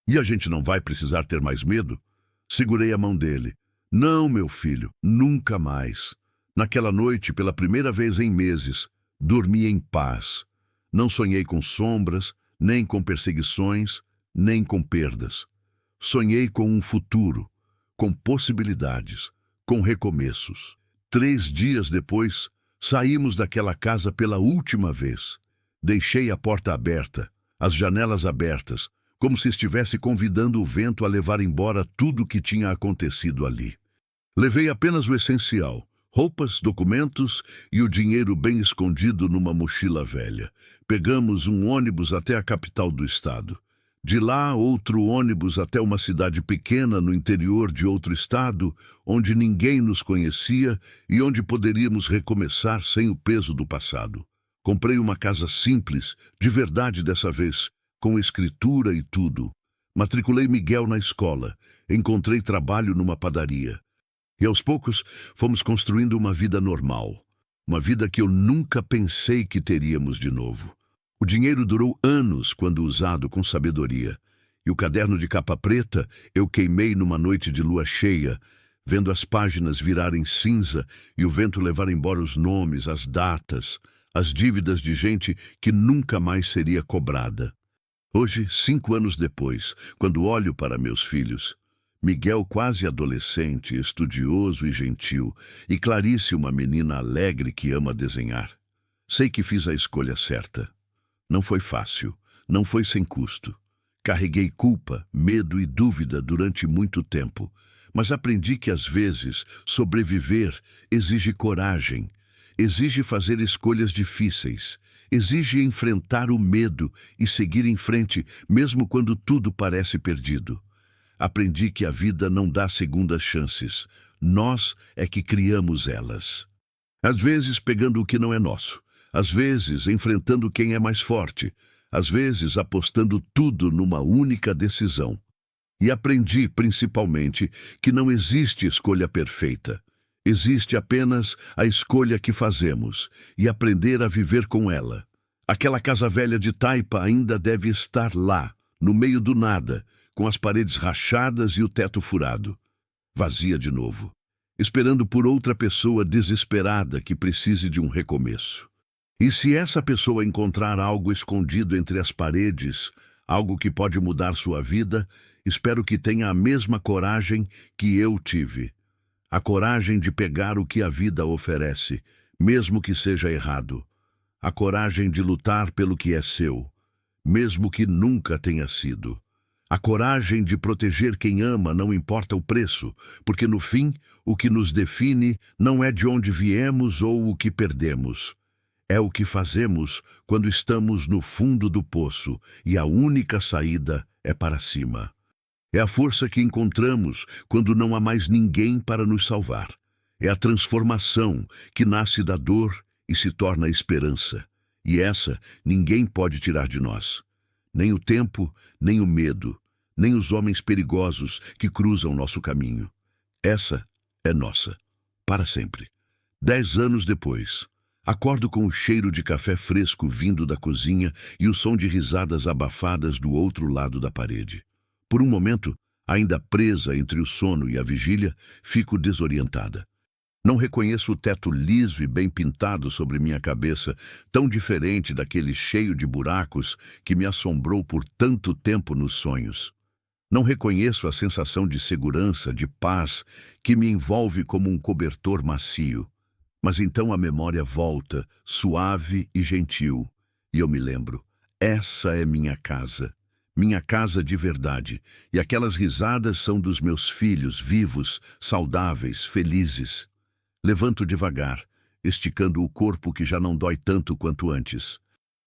E a gente não vai precisar ter mais medo? Segurei a mão dele. Não, meu filho, nunca mais. Naquela noite, pela primeira vez em meses, dormi em paz. Não sonhei com sombras, nem com perseguições, nem com perdas. Sonhei com um futuro, com possibilidades, com recomeços. 3 dias depois, saímos daquela casa pela última vez. Deixei a porta aberta, as janelas abertas, como se estivesse convidando o vento a levar embora tudo o que tinha acontecido ali. Levei apenas o essencial, roupas, documentos e o dinheiro bem escondido numa mochila velha. Pegamos um ônibus até a capital do estado. De lá, outro ônibus até uma cidade pequena no interior de outro estado, onde ninguém nos conhecia e onde poderíamos recomeçar sem o peso do passado. Comprei uma casa simples, de verdade dessa vez, com escritura e tudo. Matriculei Miguel na escola, encontrei trabalho numa padaria. E aos poucos fomos construindo uma vida normal. Uma vida que eu nunca pensei que teríamos de novo. O dinheiro durou anos quando usado com sabedoria. E o caderno de capa preta eu queimei numa noite de lua cheia, vendo as páginas virarem cinza e o vento levar embora os nomes, as datas, as dívidas de gente que nunca mais seria cobrada. Hoje, 5 anos depois, quando olho para meus filhos, Miguel quase adolescente, estudioso e gentil, e Clarice uma menina alegre que ama desenhar. Sei que fiz a escolha certa. Não foi fácil, não foi sem custo. Carreguei culpa, medo e dúvida durante muito tempo, mas aprendi que às vezes sobreviver exige coragem, exige fazer escolhas difíceis, exige enfrentar o medo e seguir em frente mesmo quando tudo parece perdido. Aprendi que a vida não dá segundas chances, nós é que criamos elas. Às vezes pegando o que não é nosso, às vezes enfrentando quem é mais forte, às vezes apostando tudo numa única decisão. E aprendi, principalmente, que não existe escolha perfeita. Existe apenas a escolha que fazemos e aprender a viver com ela. Aquela casa velha de taipa ainda deve estar lá, no meio do nada, com as paredes rachadas e o teto furado. Vazia de novo, esperando por outra pessoa desesperada que precise de um recomeço. E se essa pessoa encontrar algo escondido entre as paredes, algo que pode mudar sua vida, espero que tenha a mesma coragem que eu tive. A coragem de pegar o que a vida oferece, mesmo que seja errado. A coragem de lutar pelo que é seu, mesmo que nunca tenha sido. A coragem de proteger quem ama, não importa o preço, porque no fim, o que nos define não é de onde viemos ou o que perdemos. É o que fazemos quando estamos no fundo do poço e a única saída é para cima. É a força que encontramos quando não há mais ninguém para nos salvar. É a transformação que nasce da dor e se torna esperança. E essa ninguém pode tirar de nós. Nem o tempo, nem o medo, nem os homens perigosos que cruzam nosso caminho. Essa é nossa, para sempre. 10 anos depois, acordo com o cheiro de café fresco vindo da cozinha e o som de risadas abafadas do outro lado da parede. Por um momento, ainda presa entre o sono e a vigília, fico desorientada. Não reconheço o teto liso e bem pintado sobre minha cabeça, tão diferente daquele cheio de buracos que me assombrou por tanto tempo nos sonhos. Não reconheço a sensação de segurança, de paz, que me envolve como um cobertor macio. Mas então a memória volta, suave e gentil, e eu me lembro, essa é minha casa de verdade, e aquelas risadas são dos meus filhos vivos, saudáveis, felizes. Levanto devagar, esticando o corpo que já não dói tanto quanto antes.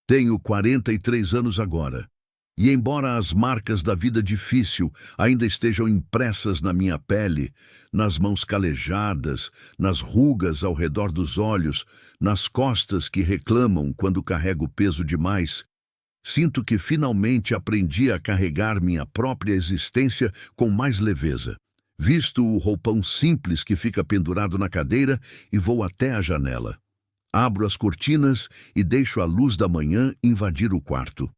Tenho 43 anos agora, e embora as marcas da vida difícil ainda estejam impressas na minha pele, nas mãos calejadas, nas rugas ao redor dos olhos, nas costas que reclamam quando carrego peso demais, sinto que finalmente aprendi a carregar minha própria existência com mais leveza. Visto o roupão simples que fica pendurado na cadeira e vou até a janela. Abro as cortinas e deixo a luz da manhã invadir o quarto.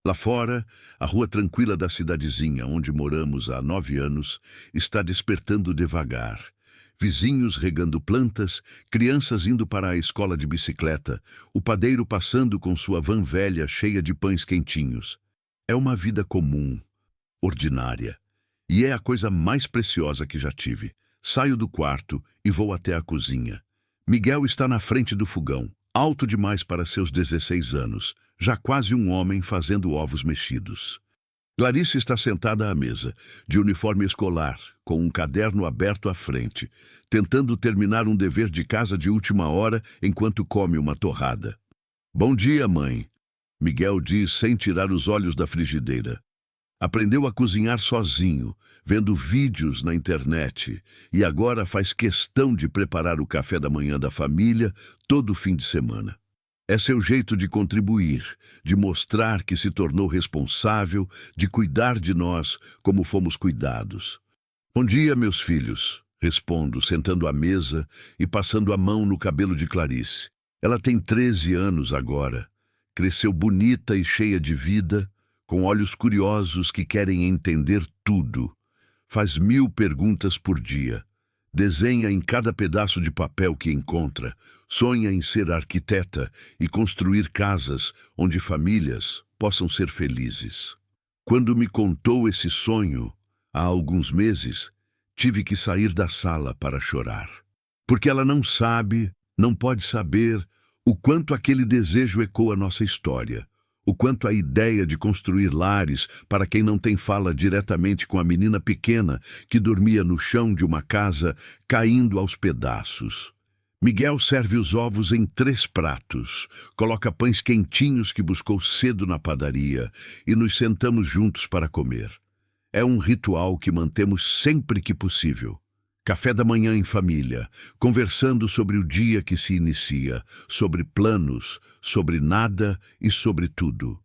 Lá fora, a rua tranquila da cidadezinha, onde moramos há 9 anos, está despertando devagar. Vizinhos regando plantas, crianças indo para a escola de bicicleta, o padeiro passando com sua van velha cheia de pães quentinhos. É uma vida comum, ordinária. E é a coisa mais preciosa que já tive. Saio do quarto e vou até a cozinha. Miguel está na frente do fogão, alto demais para seus 16 anos, já quase um homem fazendo ovos mexidos. Clarice está sentada à mesa, de uniforme escolar, com um caderno aberto à frente, tentando terminar um dever de casa de última hora enquanto come uma torrada. "Bom dia, mãe", Miguel diz sem tirar os olhos da frigideira. Aprendeu a cozinhar sozinho, vendo vídeos na internet, e agora faz questão de preparar o café da manhã da família todo fim de semana. É seu jeito de contribuir, de mostrar que se tornou responsável, de cuidar de nós como fomos cuidados. Bom dia, meus filhos, respondo, sentando à mesa e passando a mão no cabelo de Clarice. Ela tem 13 anos agora. Cresceu bonita e cheia de vida, com olhos curiosos que querem entender tudo. Faz 1000 perguntas por dia. Desenha em cada pedaço de papel que encontra. Sonha em ser arquiteta e construir casas onde famílias possam ser felizes. Quando me contou esse sonho, há alguns meses, tive que sair da sala para chorar. Porque ela não sabe, não pode saber, o quanto aquele desejo ecoa nossa história. O quanto a ideia de construir lares para quem não tem fala diretamente com a menina pequena que dormia no chão de uma casa caindo aos pedaços. Miguel serve os ovos em 3 pratos, coloca pães quentinhos que buscou cedo na padaria e nos sentamos juntos para comer. É um ritual que mantemos sempre que possível. Café da manhã em família, conversando sobre o dia que se inicia, sobre planos, sobre nada e sobre tudo.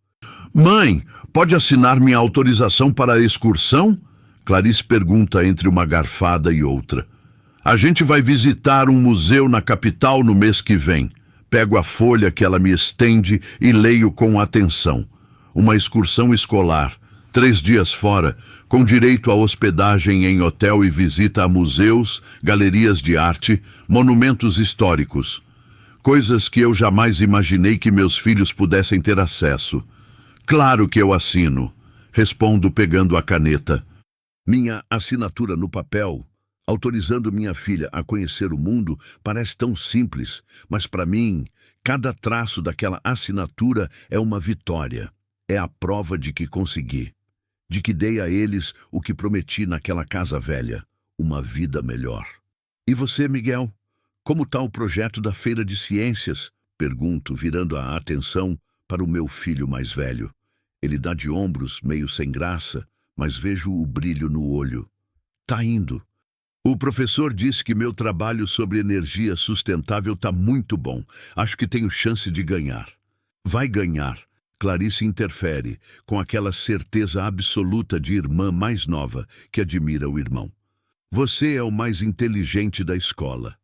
Mãe, pode assinar minha autorização para a excursão? Clarice pergunta entre uma garfada e outra. A gente vai visitar um museu na capital no mês que vem. Pego a folha que ela me estende e leio com atenção. Uma excursão escolar. 3 dias fora, com direito a hospedagem em hotel e visita a museus, galerias de arte, monumentos históricos. Coisas que eu jamais imaginei que meus filhos pudessem ter acesso. Claro que eu assino, respondo pegando a caneta. Minha assinatura no papel, autorizando minha filha a conhecer o mundo, parece tão simples, mas para mim, cada traço daquela assinatura é uma vitória. É a prova de que consegui. De que dei a eles o que prometi naquela casa velha, uma vida melhor. E você, Miguel? Como está o projeto da Feira de Ciências? Pergunto, virando a atenção para o meu filho mais velho. Ele dá de ombros, meio sem graça, mas vejo o brilho no olho. Tá indo. O professor disse que meu trabalho sobre energia sustentável está muito bom. Acho que tenho chance de ganhar. Vai ganhar. Clarice interfere, com aquela certeza absoluta de irmã mais nova que admira o irmão. Você é o mais inteligente da escola.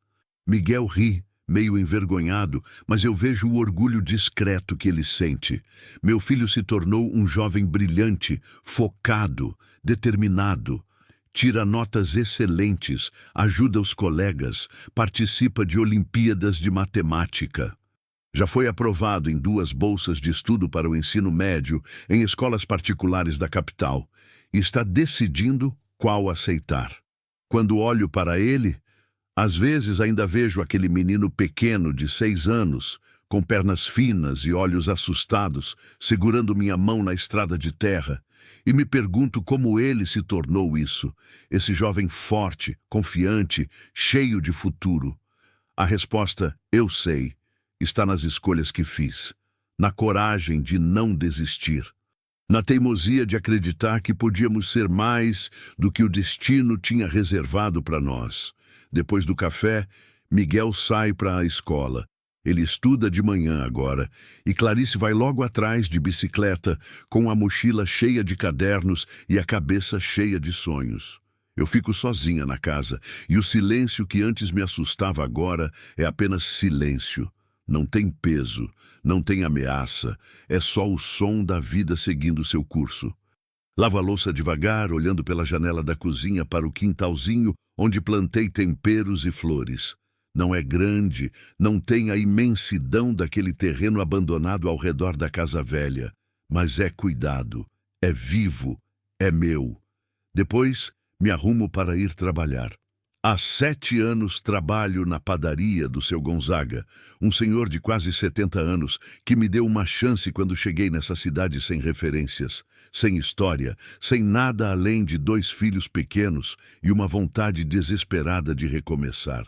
Miguel ri, meio envergonhado, mas eu vejo o orgulho discreto que ele sente. Meu filho se tornou um jovem brilhante, focado, determinado. Tira notas excelentes, ajuda os colegas, participa de Olimpíadas de Matemática. Já foi aprovado em 2 bolsas de estudo para o ensino médio em escolas particulares da capital e está decidindo qual aceitar. Quando olho para ele, às vezes ainda vejo aquele menino pequeno de 6 anos, com pernas finas e olhos assustados, segurando minha mão na estrada de terra, e me pergunto como ele se tornou isso, esse jovem forte, confiante, cheio de futuro. A resposta, eu sei, está nas escolhas que fiz, na coragem de não desistir, na teimosia de acreditar que podíamos ser mais do que o destino tinha reservado para nós. Depois do café, Miguel sai para a escola. Ele estuda de manhã agora, e Clarice vai logo atrás de bicicleta, com a mochila cheia de cadernos e a cabeça cheia de sonhos. Eu fico sozinha na casa, e o silêncio que antes me assustava agora é apenas silêncio. Não tem peso, não tem ameaça, é só o som da vida seguindo seu curso. Lavo a louça devagar, olhando pela janela da cozinha para o quintalzinho onde plantei temperos e flores. Não é grande, não tem a imensidão daquele terreno abandonado ao redor da casa velha, mas é cuidado, é vivo, é meu. Depois, me arrumo para ir trabalhar. Há 7 anos trabalho na padaria do seu Gonzaga, um senhor de quase 70 anos que me deu uma chance quando cheguei nessa cidade sem referências, sem história, sem nada além de 2 filhos pequenos e uma vontade desesperada de recomeçar.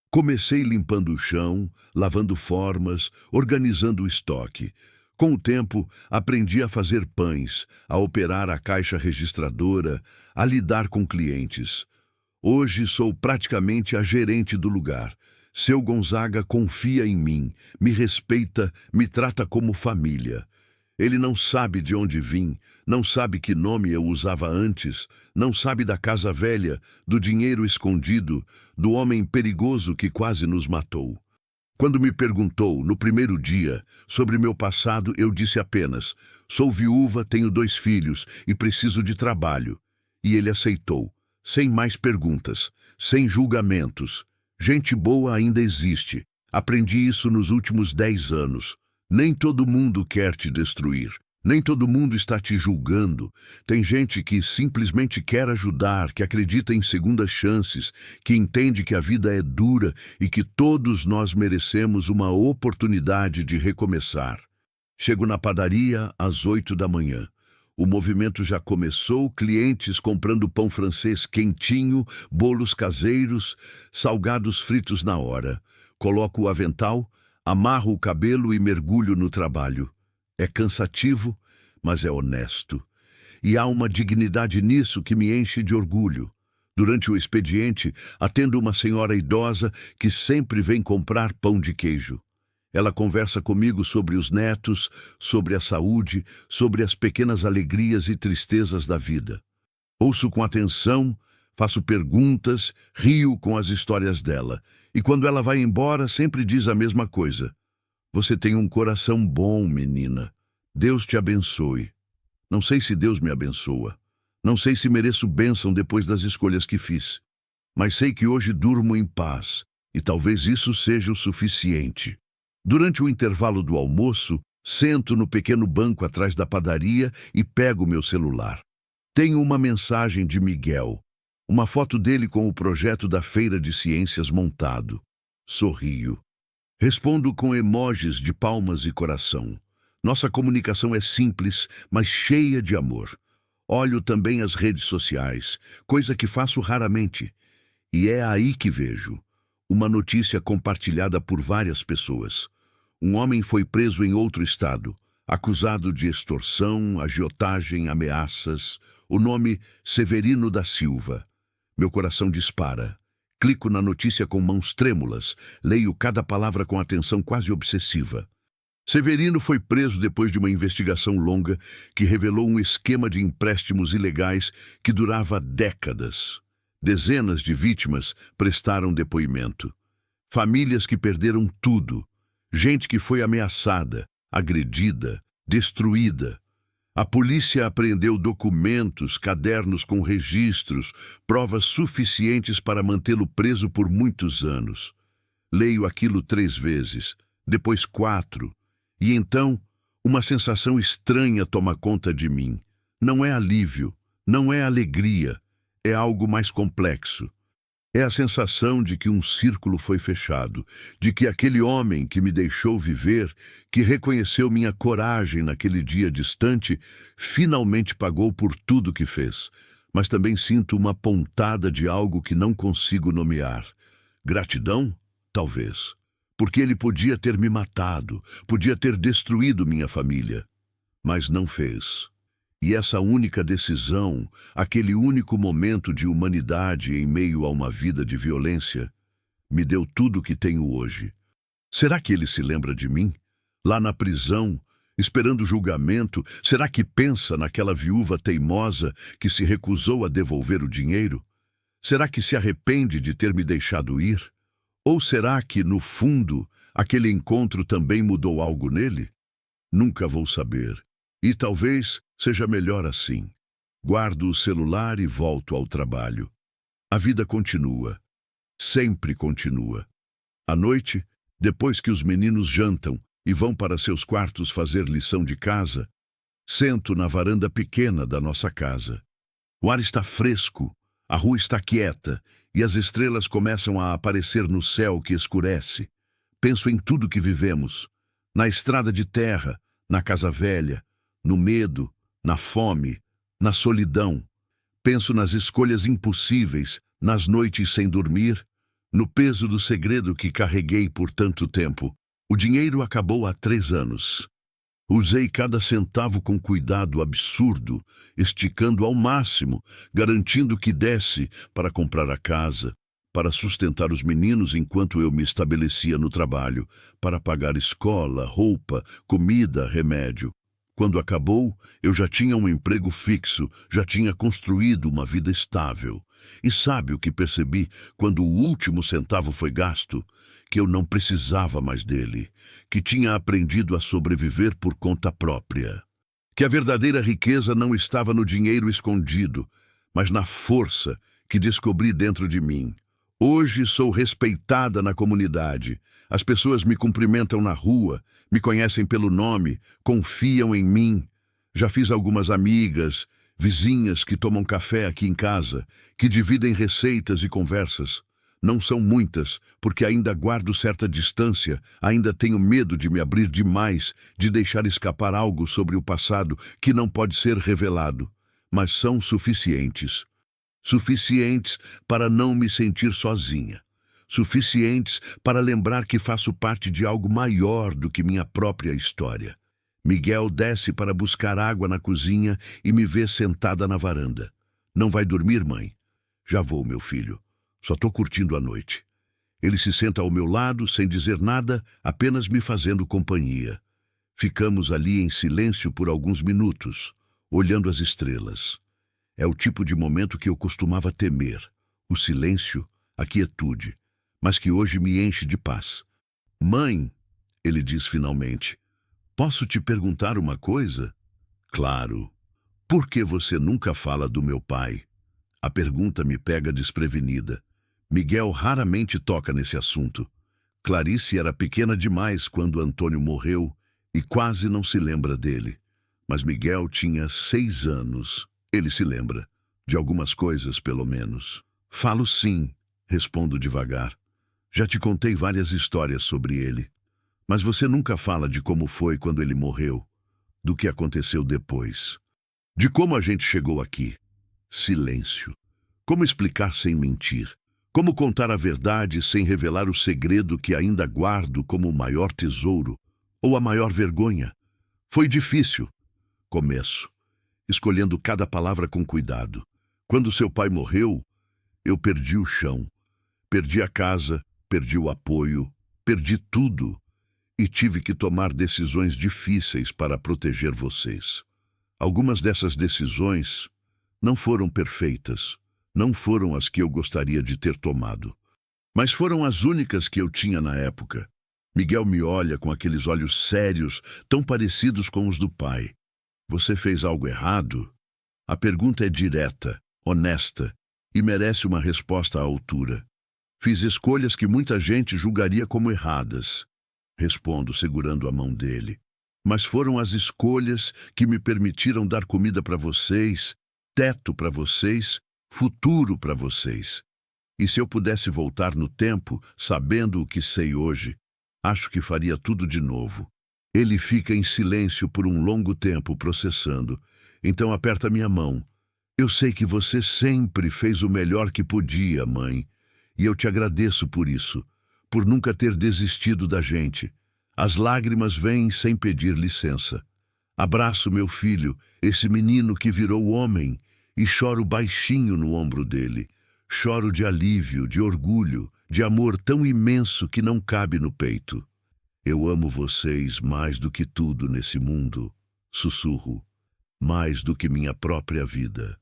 Comecei limpando o chão, lavando formas, organizando o estoque. Com o tempo, aprendi a fazer pães, a operar a caixa registradora, a lidar com clientes. Hoje sou praticamente a gerente do lugar. Seu Gonzaga confia em mim, me respeita, me trata como família. Ele não sabe de onde vim, não sabe que nome eu usava antes, não sabe da casa velha, do dinheiro escondido, do homem perigoso que quase nos matou. Quando me perguntou, no primeiro dia, sobre meu passado, eu disse apenas: sou viúva, tenho 2 filhos e preciso de trabalho. E ele aceitou, sem mais perguntas, sem julgamentos. Gente boa ainda existe. Aprendi isso nos últimos 10 anos. Nem todo mundo quer te destruir. Nem todo mundo está te julgando. Tem gente que simplesmente quer ajudar, que acredita em segundas chances, que entende que a vida é dura e que todos nós merecemos uma oportunidade de recomeçar. Chego na padaria às 8 da manhã. O movimento já começou, clientes comprando pão francês quentinho, bolos caseiros, salgados fritos na hora. Coloco o avental, amarro o cabelo e mergulho no trabalho. É cansativo, mas é honesto. E há uma dignidade nisso que me enche de orgulho. Durante o expediente, atendo uma senhora idosa que sempre vem comprar pão de queijo. Ela conversa comigo sobre os netos, sobre a saúde, sobre as pequenas alegrias e tristezas da vida. Ouço com atenção, faço perguntas, rio com as histórias dela. E quando ela vai embora, sempre diz a mesma coisa. Você tem um coração bom, menina. Deus te abençoe. Não sei se Deus me abençoa. Não sei se mereço bênção depois das escolhas que fiz. Mas sei que hoje durmo em paz, e talvez isso seja o suficiente. Durante o intervalo do almoço, sento no pequeno banco atrás da padaria e pego meu celular. Tenho uma mensagem de Miguel. Uma foto dele com o projeto da Feira de Ciências montado. Sorrio. Respondo com emojis de palmas e coração. Nossa comunicação é simples, mas cheia de amor. Olho também as redes sociais, coisa que faço raramente. E é aí que vejo uma notícia compartilhada por várias pessoas. Um homem foi preso em outro estado, acusado de extorsão, agiotagem, ameaças. O nome Severino da Silva. Meu coração dispara. Clico na notícia com mãos trêmulas, leio cada palavra com atenção quase obsessiva. Severino foi preso depois de uma investigação longa que revelou um esquema de empréstimos ilegais que durava décadas. Dezenas de vítimas prestaram depoimento. Famílias que perderam tudo. Gente que foi ameaçada, agredida, destruída. A polícia apreendeu documentos, cadernos com registros, provas suficientes para mantê-lo preso por muitos anos. Leio aquilo 3 vezes, depois 4, e então uma sensação estranha toma conta de mim. Não é alívio, não é alegria, é algo mais complexo. É a sensação de que um círculo foi fechado, de que aquele homem que me deixou viver, que reconheceu minha coragem naquele dia distante, finalmente pagou por tudo que fez. Mas também sinto uma pontada de algo que não consigo nomear. Gratidão? Talvez. Porque ele podia ter me matado, podia ter destruído minha família. Mas não fez. E essa única decisão, aquele único momento de humanidade em meio a uma vida de violência, me deu tudo o que tenho hoje. Será que ele se lembra de mim? Lá na prisão, esperando julgamento, será que pensa naquela viúva teimosa que se recusou a devolver o dinheiro? Será que se arrepende de ter me deixado ir? Ou será que, no fundo, aquele encontro também mudou algo nele? Nunca vou saber. E talvez seja melhor assim. Guardo o celular e volto ao trabalho. A vida continua. Sempre continua. À noite, depois que os meninos jantam e vão para seus quartos fazer lição de casa, sento na varanda pequena da nossa casa. O ar está fresco, a rua está quieta e as estrelas começam a aparecer no céu que escurece. Penso em tudo que vivemos, na estrada de terra, na casa velha, no medo, na fome, na solidão. Penso nas escolhas impossíveis, nas noites sem dormir, no peso do segredo que carreguei por tanto tempo. O dinheiro acabou há 3 anos. Usei cada centavo com cuidado absurdo, esticando ao máximo, garantindo que desse para comprar a casa, para sustentar os meninos enquanto eu me estabelecia no trabalho, para pagar escola, roupa, comida, remédio. Quando acabou, eu já tinha um emprego fixo, já tinha construído uma vida estável. E sabe o que percebi quando o último centavo foi gasto? Que eu não precisava mais dele, que tinha aprendido a sobreviver por conta própria. Que a verdadeira riqueza não estava no dinheiro escondido, mas na força que descobri dentro de mim. Hoje sou respeitada na comunidade. As pessoas me cumprimentam na rua, me conhecem pelo nome, confiam em mim. Já fiz algumas amigas, vizinhas que tomam café aqui em casa, que dividem receitas e conversas. Não são muitas, porque ainda guardo certa distância, ainda tenho medo de me abrir demais, de deixar escapar algo sobre o passado que não pode ser revelado. Mas são suficientes. Suficientes para não me sentir sozinha. Suficientes para lembrar que faço parte de algo maior do que minha própria história. Miguel desce para buscar água na cozinha e me vê sentada na varanda. Não vai dormir, mãe? Já vou, meu filho. Só estou curtindo a noite. Ele se senta ao meu lado, sem dizer nada, apenas me fazendo companhia. Ficamos ali em silêncio por alguns minutos, olhando as estrelas. É o tipo de momento que eu costumava temer. O silêncio, a quietude, mas que hoje me enche de paz. Mãe, ele diz finalmente, posso te perguntar uma coisa? Claro. Por que você nunca fala do meu pai? A pergunta me pega desprevenida. Miguel raramente toca nesse assunto. Clarice era pequena demais quando Antônio morreu e quase não se lembra dele. Mas Miguel tinha 6 anos. Ele se lembra. De algumas coisas, pelo menos. Falo sim, respondo devagar. Já te contei várias histórias sobre ele. Mas você nunca fala de como foi quando ele morreu, do que aconteceu depois. De como a gente chegou aqui. Silêncio. Como explicar sem mentir? Como contar a verdade sem revelar o segredo que ainda guardo como o maior tesouro ou a maior vergonha? Foi difícil. Começo, escolhendo cada palavra com cuidado. Quando seu pai morreu, eu perdi o chão. Perdi a casa, perdi o apoio, perdi tudo. E tive que tomar decisões difíceis para proteger vocês. Algumas dessas decisões não foram perfeitas, não foram as que eu gostaria de ter tomado, mas foram as únicas que eu tinha na época. Miguel me olha com aqueles olhos sérios, tão parecidos com os do pai. Você fez algo errado? A pergunta é direta, honesta, e merece uma resposta à altura. Fiz escolhas que muita gente julgaria como erradas. Respondo segurando a mão dele. Mas foram as escolhas que me permitiram dar comida para vocês, teto para vocês, futuro para vocês. E se eu pudesse voltar no tempo, sabendo o que sei hoje, acho que faria tudo de novo. Ele fica em silêncio por um longo tempo processando. Então aperta minha mão. Eu sei que você sempre fez o melhor que podia, mãe. E eu te agradeço por isso, por nunca ter desistido da gente. As lágrimas vêm sem pedir licença. Abraço meu filho, esse menino que virou homem, e choro baixinho no ombro dele. Choro de alívio, de orgulho, de amor tão imenso que não cabe no peito. Eu amo vocês mais do que tudo nesse mundo, sussurro, mais do que minha própria vida.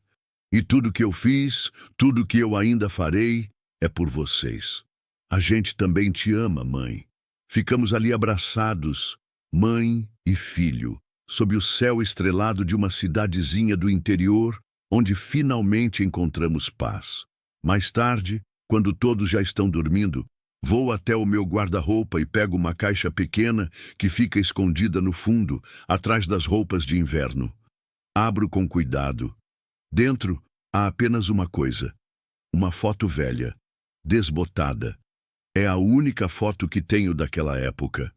E tudo que eu fiz, tudo que eu ainda farei, é por vocês. A gente também te ama, mãe. Ficamos ali abraçados, mãe e filho, sob o céu estrelado de uma cidadezinha do interior, onde finalmente encontramos paz. Mais tarde, quando todos já estão dormindo, vou até o meu guarda-roupa e pego uma caixa pequena que fica escondida no fundo, atrás das roupas de inverno. Abro com cuidado. Dentro há apenas uma coisa: uma foto velha, desbotada. É a única foto que tenho daquela época.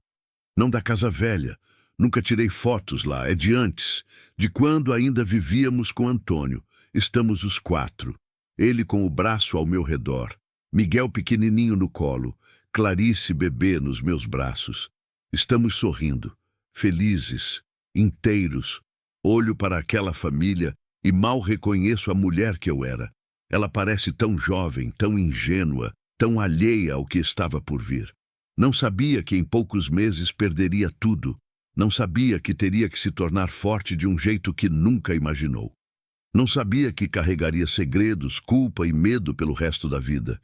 Não da casa velha. Nunca tirei fotos lá. É de antes, de quando ainda vivíamos com Antônio. Estamos os 4. Ele com o braço ao meu redor. Miguel pequenininho no colo. Clarice bebê nos meus braços. Estamos sorrindo, felizes, inteiros. Olho para aquela família e mal reconheço a mulher que eu era. Ela parece tão jovem, tão ingênua, tão alheia ao que estava por vir. Não sabia que em poucos meses perderia tudo. Não sabia que teria que se tornar forte de um jeito que nunca imaginou. Não sabia que carregaria segredos, culpa e medo pelo resto da vida.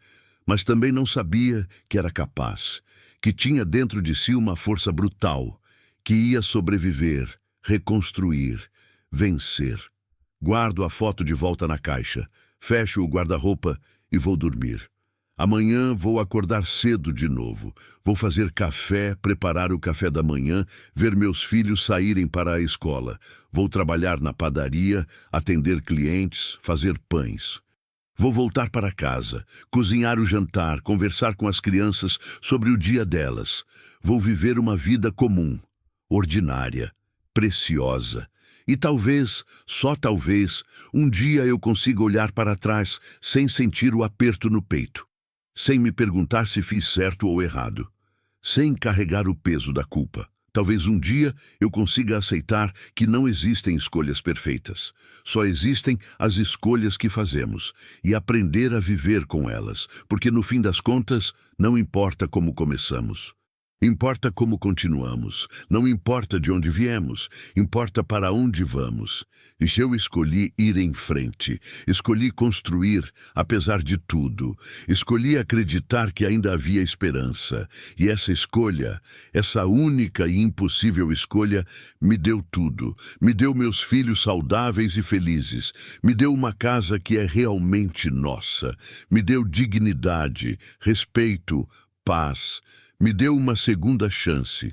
Mas também não sabia que era capaz, que tinha dentro de si uma força brutal, que ia sobreviver, reconstruir, vencer. Guardo a foto de volta na caixa, fecho o guarda-roupa e vou dormir. Amanhã vou acordar cedo de novo. Vou fazer café, preparar o café da manhã, ver meus filhos saírem para a escola. Vou trabalhar na padaria, atender clientes, fazer pães. Vou voltar para casa, cozinhar o jantar, conversar com as crianças sobre o dia delas. Vou viver uma vida comum, ordinária, preciosa. E talvez, só talvez, um dia eu consiga olhar para trás sem sentir o aperto no peito, sem me perguntar se fiz certo ou errado, sem carregar o peso da culpa. Talvez um dia eu consiga aceitar que não existem escolhas perfeitas. Só existem as escolhas que fazemos e aprender a viver com elas, porque no fim das contas, não importa como começamos. Importa como continuamos, não importa de onde viemos, importa para onde vamos. E eu escolhi ir em frente, escolhi construir, apesar de tudo, escolhi acreditar que ainda havia esperança. E essa escolha, essa única e impossível escolha, me deu tudo. Me deu meus filhos saudáveis e felizes, me deu uma casa que é realmente nossa, me deu dignidade, respeito, paz. Me deu uma segunda chance.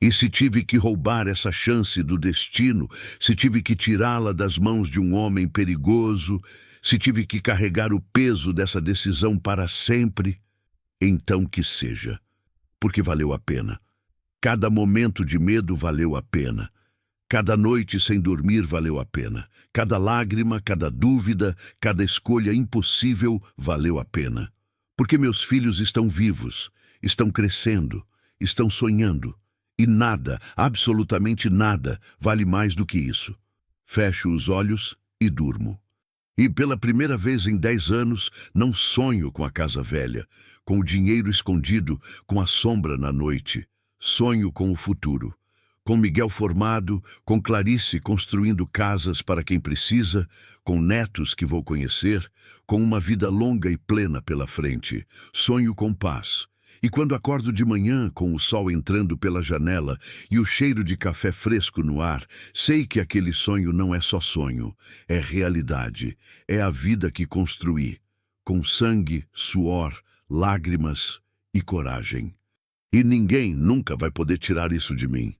E se tive que roubar essa chance do destino, se tive que tirá-la das mãos de um homem perigoso, se tive que carregar o peso dessa decisão para sempre, então que seja. Porque valeu a pena. Cada momento de medo valeu a pena. Cada noite sem dormir valeu a pena. Cada lágrima, cada dúvida, cada escolha impossível valeu a pena. Porque meus filhos estão vivos. Estão crescendo, estão sonhando, e nada, absolutamente nada, vale mais do que isso. Fecho os olhos e durmo. E pela primeira vez em 10 anos, não sonho com a casa velha, com o dinheiro escondido, com a sombra na noite. Sonho com o futuro. Com Miguel formado, com Clarice construindo casas para quem precisa, com netos que vou conhecer, com uma vida longa e plena pela frente. Sonho com paz. E quando acordo de manhã, com o sol entrando pela janela e o cheiro de café fresco no ar, sei que aquele sonho não é só sonho, é realidade, é a vida que construí, com sangue, suor, lágrimas e coragem. E ninguém nunca vai poder tirar isso de mim.